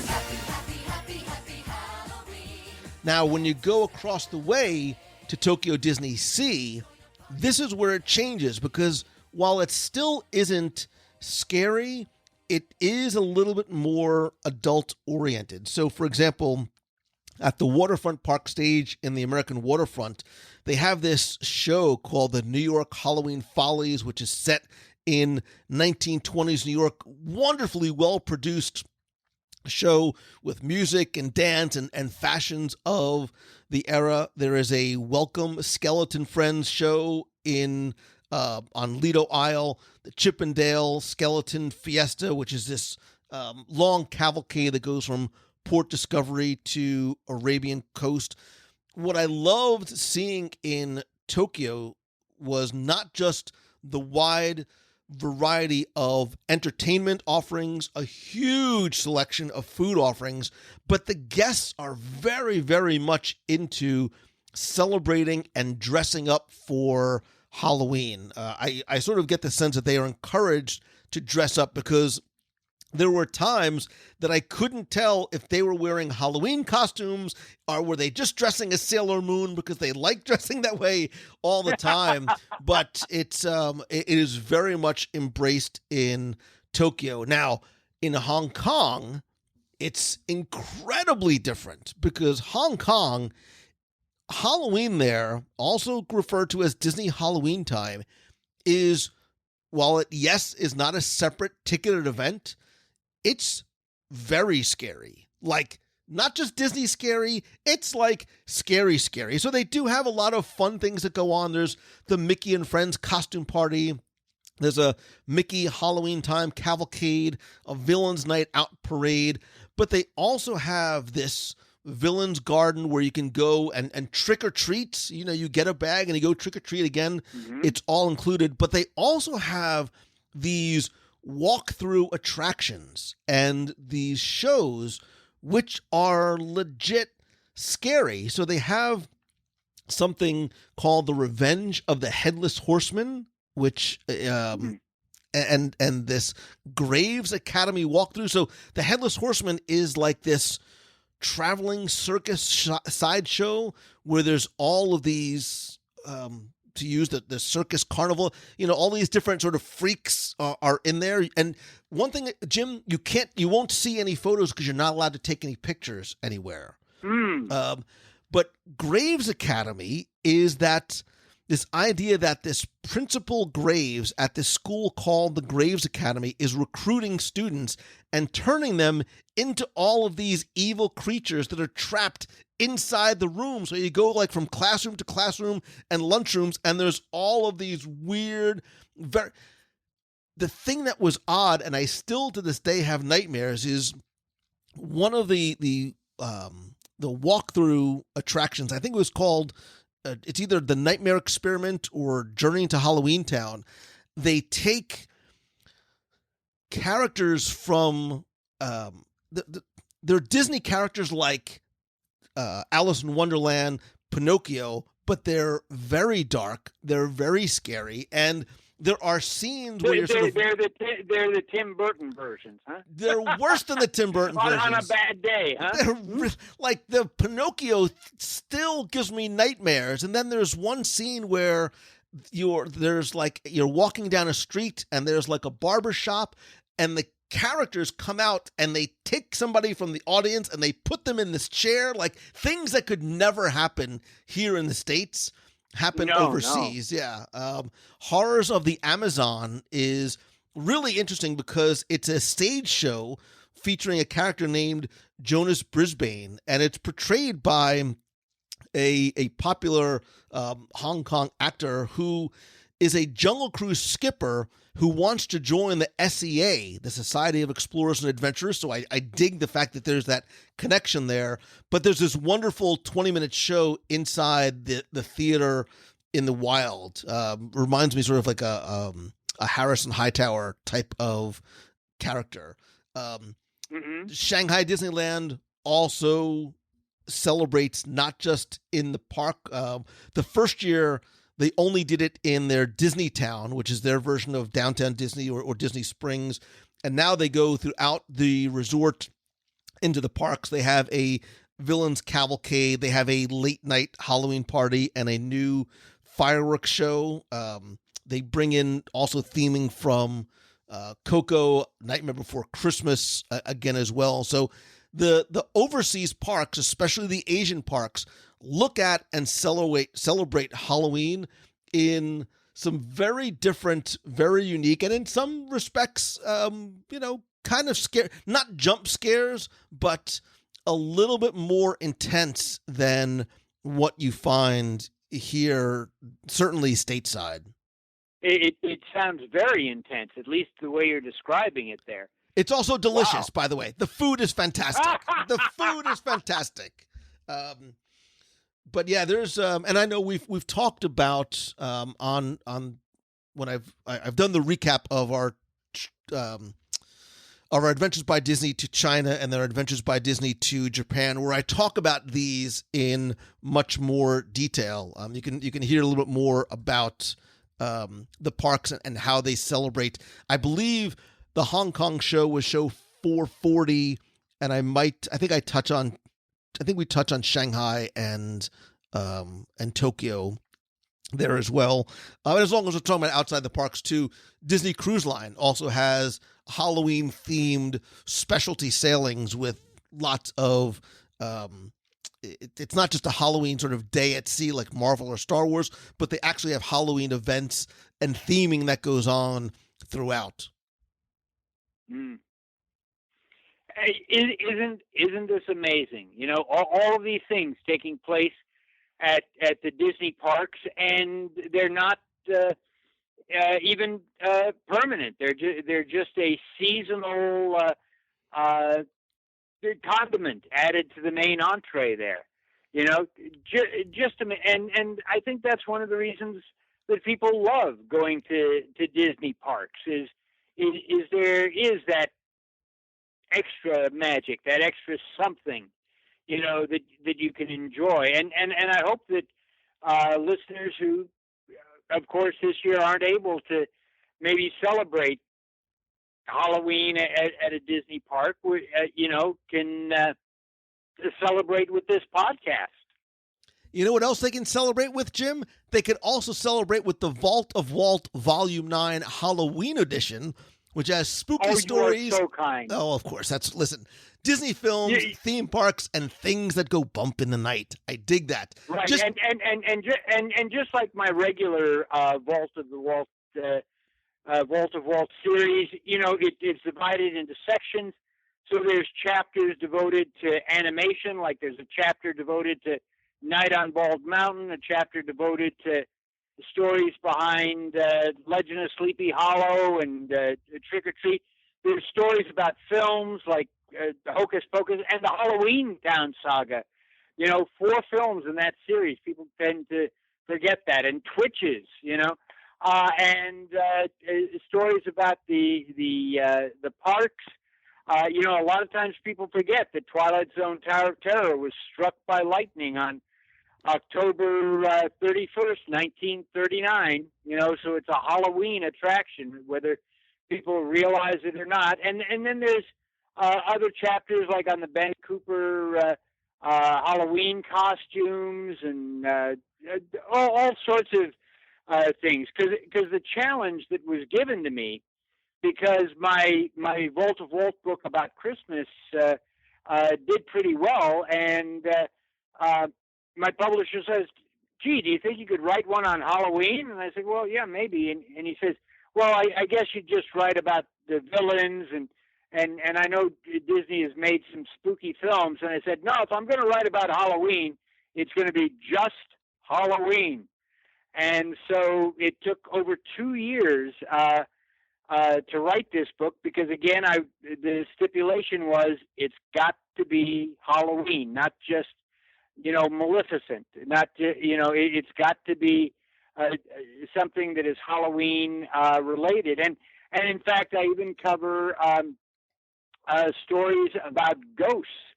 Happy, happy, happy, happy Halloween. Now, when you go across the way to Tokyo Disney Sea, this is where it changes, because while it still isn't scary, it is a little bit more adult-oriented. So, for example, at the waterfront park stage in the American waterfront, they have this show called the New York Halloween Follies, which is set in 1920s New York. Wonderfully well-produced show with music and dance and fashions of the era. There is a Welcome Skeleton Friends show on Lido Isle, the Chippendale Skeleton Fiesta, which is this long cavalcade that goes from Port Discovery to Arabian Coast. What I loved seeing in Tokyo was not just the wide variety of entertainment offerings, a huge selection of food offerings, but the guests are very, very much into celebrating and dressing up for Halloween. I sort of get the sense that they are encouraged to dress up because there were times that I couldn't tell if they were wearing Halloween costumes or were they just dressing as Sailor Moon because they like dressing that way all the time. But it is very much embraced in Tokyo. Now, in Hong Kong, it's incredibly different because Hong Kong, Halloween there, also referred to as Disney Halloween Time, is, while it, yes, is not a separate ticketed event, it's very scary. Like, not just Disney scary, it's like scary. So they do have a lot of fun things that go on. There's the Mickey and Friends costume party. There's a Mickey Halloween Time cavalcade, a Villains Night Out parade. But they also have this Villains Garden where you can go and trick or treat. You know, you get a bag and you go trick or treat again. Mm-hmm. It's all included. But they also have these walk-through attractions and these shows which are legit scary. So they have something called the Revenge of the Headless Horseman, which and this Graves Academy walkthrough. So the Headless Horseman is like this traveling circus sideshow where there's all of these to use the circus carnival, you know, all these different sort of freaks are in there. And one thing, Jim, you won't see any photos because you're not allowed to take any pictures anywhere. But Graves Academy is that this idea that this Principal Graves at this school called the Graves Academy is recruiting students and turning them into all of these evil creatures that are trapped inside the room. So you go like from classroom to classroom and lunchrooms, and there's all of these weird, the thing that was odd, and I still to this day have nightmares, is one of the walkthrough attractions. I think it was called, it's either the Nightmare Experiment or Journey to Halloween Town. They take characters from they're Disney characters like Alice in Wonderland, Pinocchio, but they're very dark, they're very scary, and there are scenes where they're the Tim Burton versions, huh? They're worse than the Tim Burton versions. On a bad day, huh? Like the Pinocchio still gives me nightmares. And then there's one scene where you're walking down a street and there's like a barber shop, and the characters come out and they take somebody from the audience and they put them in this chair, like things that could never happen here in the States happen overseas. No. Yeah. Horrors of the Amazon is really interesting because it's a stage show featuring a character named Jonas Brisbane, and it's portrayed by a popular Hong Kong actor who is a Jungle Cruise skipper who wants to join the SEA, the Society of Explorers and Adventurers. So I dig the fact that there's that connection there. But there's this wonderful 20-minute show inside the theater in the wild. Reminds me sort of like a Harrison Hightower type of character. Shanghai Disneyland also celebrates not just in the park. The first year, they only did it in their Disney Town, which is their version of Downtown Disney or Disney Springs. And now they go throughout the resort into the parks. They have a Villains Cavalcade. They have a late night Halloween party and a new fireworks show. They bring in also theming from Coco, Nightmare Before Christmas again as well. So the overseas parks, especially the Asian parks, look at and celebrate Halloween in some very different, very unique, and in some respects, kind of scare, not jump scares, but a little bit more intense than what you find here, certainly stateside. It sounds very intense, at least the way you're describing it there. It's also delicious, by the way. The food is fantastic. The food is fantastic. But yeah, there's and I know we've talked about on when I've done the recap of our Adventures by Disney to China and their Adventures by Disney to Japan, where I talk about these in much more detail. You can hear a little bit more about the parks and how they celebrate. I believe the Hong Kong show was show 440, and I think we touch on Shanghai and Tokyo there as well. But as long as we're talking about outside the parks too, Disney Cruise Line also has Halloween themed specialty sailings with lots of it's not just a Halloween sort of day at sea like Marvel or Star Wars, but they actually have Halloween events and theming that goes on throughout. Mm. Hey, isn't this amazing? You know, all of these things taking place at the Disney parks, and they're not even permanent. They're just a seasonal condiment added to the main entree there. You know, and I think that's one of the reasons that people love going to Disney parks is there is that extra magic, that extra something, you know, that you can enjoy. And I hope that listeners who, of course, this year aren't able to maybe celebrate Halloween at a Disney park, you know, can celebrate with this podcast. You know what else they can celebrate with, Jim? They can also celebrate with the Vault of Walt Volume 9 Halloween Edition, which has spooky stories. You are so kind. Oh, of course. Listen, Disney films, theme parks, and things that go bump in the night. I dig that. Right, and just like my regular Vault of Walt series, you know, it's divided into sections. So there's chapters devoted to animation, like there's a chapter devoted to Night on Bald Mountain, a chapter devoted to the stories behind Legend of Sleepy Hollow and Trick or Treat. There's stories about films like Hocus Pocus and the Halloween Town saga. You know, 4 films in that series. People tend to forget that. And Twitches, you know, and stories about the parks. You know, a lot of times people forget that Twilight Zone Tower of Terror was struck by lightning on October 31st, 1939, you know, so it's a Halloween attraction, whether people realize it or not. And then there's other chapters like on the Ben Cooper Halloween costumes and all sorts of things. Because the challenge that was given to me, because my Vault of Walt book about Christmas did pretty well, and my publisher says, gee, do you think you could write one on Halloween? And I said, well, yeah, maybe. And he says, well, I guess you just write about the villains, and I know Disney has made some spooky films. And I said, no, if I'm going to write about Halloween, it's going to be just Halloween. And so it took over 2 years to write this book because, again, the stipulation was it's got to be Halloween, not just, you know, Maleficent. Not, you know, it's got to be something that is Halloween related. And in fact, I even cover stories about ghosts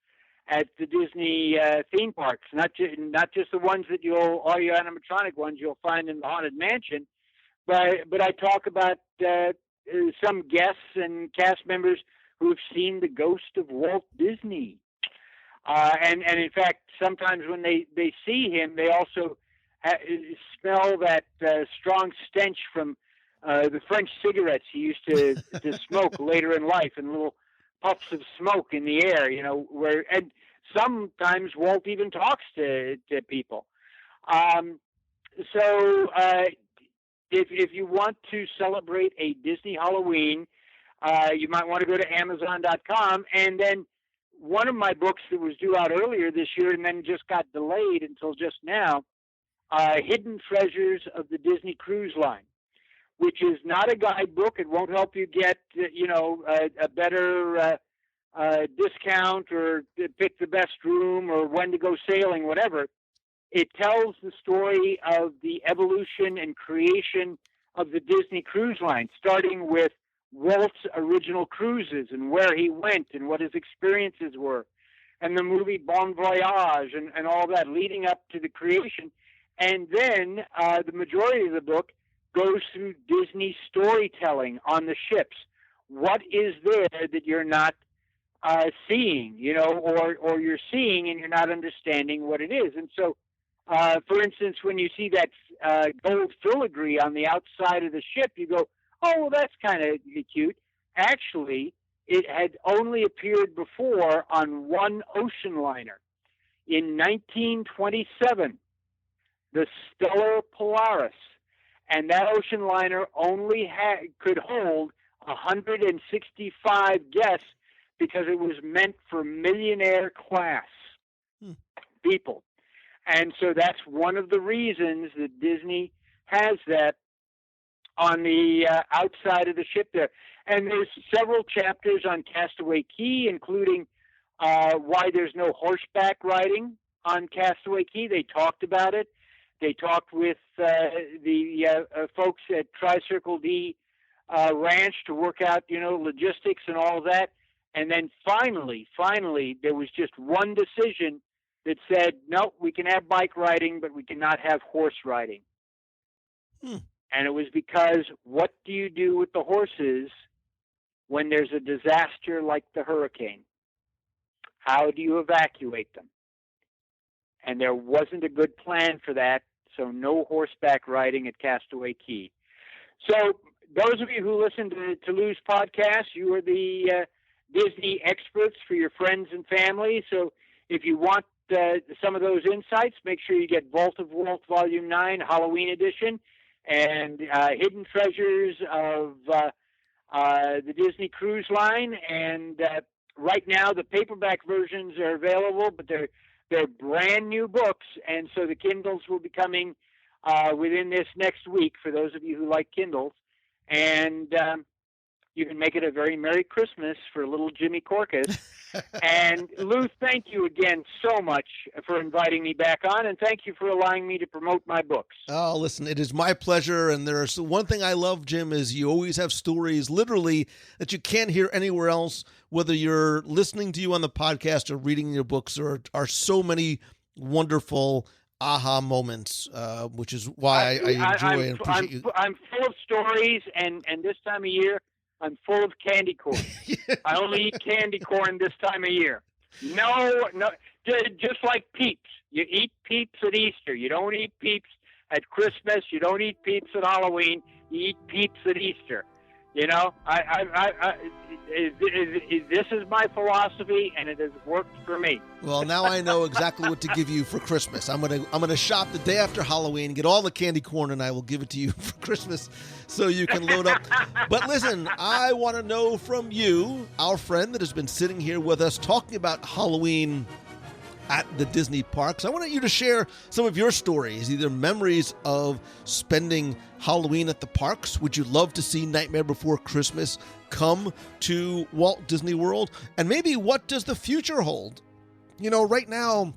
at the Disney theme parks, not just the ones that all your animatronic ones you'll find in the Haunted Mansion, but I talk about some guests and cast members who have seen the ghost of Walt Disney. And in fact, sometimes when they see him, they also smell that strong stench from the French cigarettes he used to smoke later in life, and little puffs of smoke in the air, you know, and sometimes Walt even talks to people. So if you want to celebrate a Disney Halloween, you might want to go to Amazon.com, and then one of my books that was due out earlier this year and then just got delayed until just now, Hidden Treasures of the Disney Cruise Line, which is not a guidebook. It won't help you get, you know, a better discount or pick the best room or when to go sailing, whatever. It tells the story of the evolution and creation of the Disney Cruise Line, starting with Walt's original cruises and where he went and what his experiences were, and the movie Bon Voyage and all that leading up to the creation. And then the majority of the book goes through Disney storytelling on the ships. What is there that you're not seeing, or you're seeing and you're not understanding what it is? And so, for instance, when you see that gold filigree on the outside of the ship, you go, oh, well, that's kind of cute. Actually, it had only appeared before on one ocean liner. In 1927, the Stellar Polaris, and that ocean liner only could hold 165 guests because it was meant for millionaire class people. And so that's one of the reasons that Disney has that on the outside of the ship there. And there's several chapters on Castaway Cay, including why there's no horseback riding on Castaway Cay. They talked about it. They talked with the folks at Tri-Circle D Ranch to work out, logistics and all that. And then finally, there was just one decision that said, no, we can have bike riding, but we cannot have horse riding. And it was because what do you do with the horses when there's a disaster like the hurricane? How do you evacuate them? And there wasn't a good plan for that, so no horseback riding at Castaway Cay. So those of you who listen to Lou's podcast, you are the Disney experts for your friends and family. So if you want some of those insights, make sure you get Vault of Walt Volume 9, Halloween Edition, and Hidden Treasures of the Disney Cruise Line. And right now, the paperback versions are available, but they're brand new books, and so the Kindles will be coming within this next week for those of you who like Kindles. And you can make it a very Merry Christmas for little Jimmy Corcus. And Lou, thank you again so much for inviting me back on, and thank you for allowing me to promote my books. Oh, listen, it is my pleasure. And there's one thing I love, Jim, is you always have stories literally that you can't hear anywhere else, whether you're listening to you on the podcast or reading your books. There are so many wonderful aha moments, which is why I enjoy and appreciate you. I'm full of stories, and this time of year, I'm full of candy corn. I only eat candy corn this time of year. No, just like Peeps. You eat Peeps at Easter. You don't eat Peeps at Christmas. You don't eat Peeps at Halloween. You eat Peeps at Easter. This is my philosophy, and it has worked for me. Well, now I know exactly what to give you for Christmas. I'm gonna shop the day after Halloween, get all the candy corn, and I will give it to you for Christmas so you can load up. But listen, I want to know from you, our friend that has been sitting here with us talking about Halloween at the Disney parks. I want you to share some of your stories, either memories of spending Halloween at the parks. Would you love to see Nightmare Before Christmas come to Walt Disney World? And maybe what does the future hold? Right now,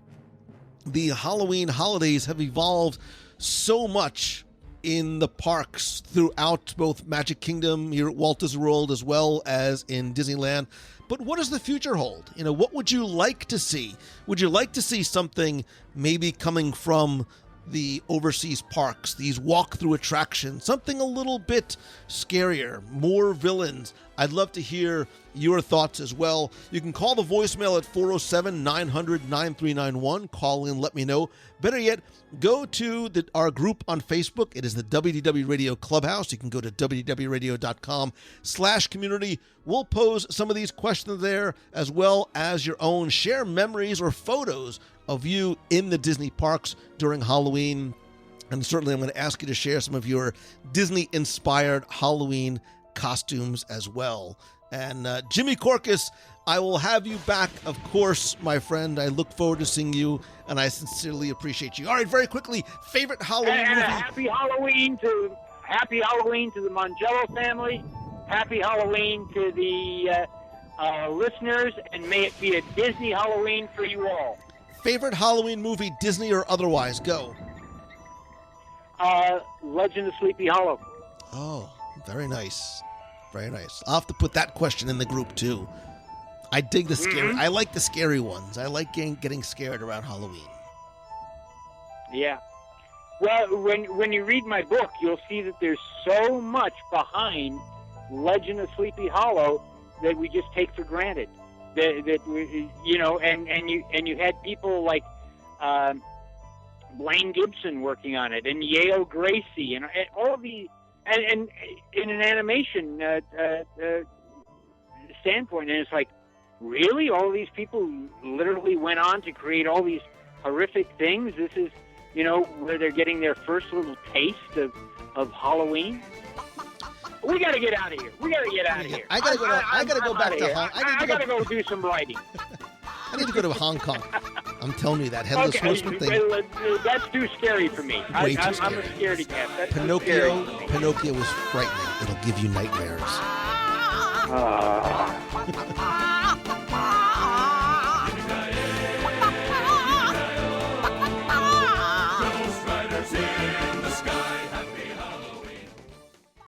the Halloween holidays have evolved so much in the parks throughout both Magic Kingdom here at Walt Disney World as well as in Disneyland. But what does the future hold? What would you like to see? Would you like to see something maybe coming from the overseas parks, these walk-through attractions, something a little bit scarier, more villains? I'd love to hear your thoughts as well. You can call the voicemail at 407-900-9391. Call in, let me know. Better yet, go to our group on Facebook. It is the WDW Radio Clubhouse. You can go to wdwradio.com/community. We'll pose some of these questions there, as well as your own. Share memories or photos of you in the Disney parks during Halloween. And certainly I'm going to ask you to share some of your Disney-inspired Halloween costumes as well. And Jimmy Corcus, I will have you back, of course, my friend. I look forward to seeing you, and I sincerely appreciate you. All right, very quickly, favorite Halloween movie? Happy Halloween to the Mongello family. Happy Halloween to the listeners, and may it be a Disney Halloween for you all. Favorite Halloween movie, Disney or otherwise? Go. Legend of Sleepy Hollow. Oh, very nice. Very nice. I'll have to put that question in the group, too. I dig the scary. I like the scary ones. I like getting scared around Halloween. Yeah. Well, when you read my book, you'll see that there's so much behind Legend of Sleepy Hollow that we just take for granted. That we, and you had people like Blaine Gibson working on it, and Yale Gracie, and all the and in an animation standpoint, and it's like, really, all these people literally went on to create all these horrific things. This is, where they're getting their first little taste of Halloween. We got to get out of here. I gotta go back to Hong. I gotta go do some writing. I need to go to Hong Kong. I'm telling you, that headless horseman thing. That's too scary for me. Way too I'm scary. a scaredy cat. That's Pinocchio was frightening. It'll give you nightmares.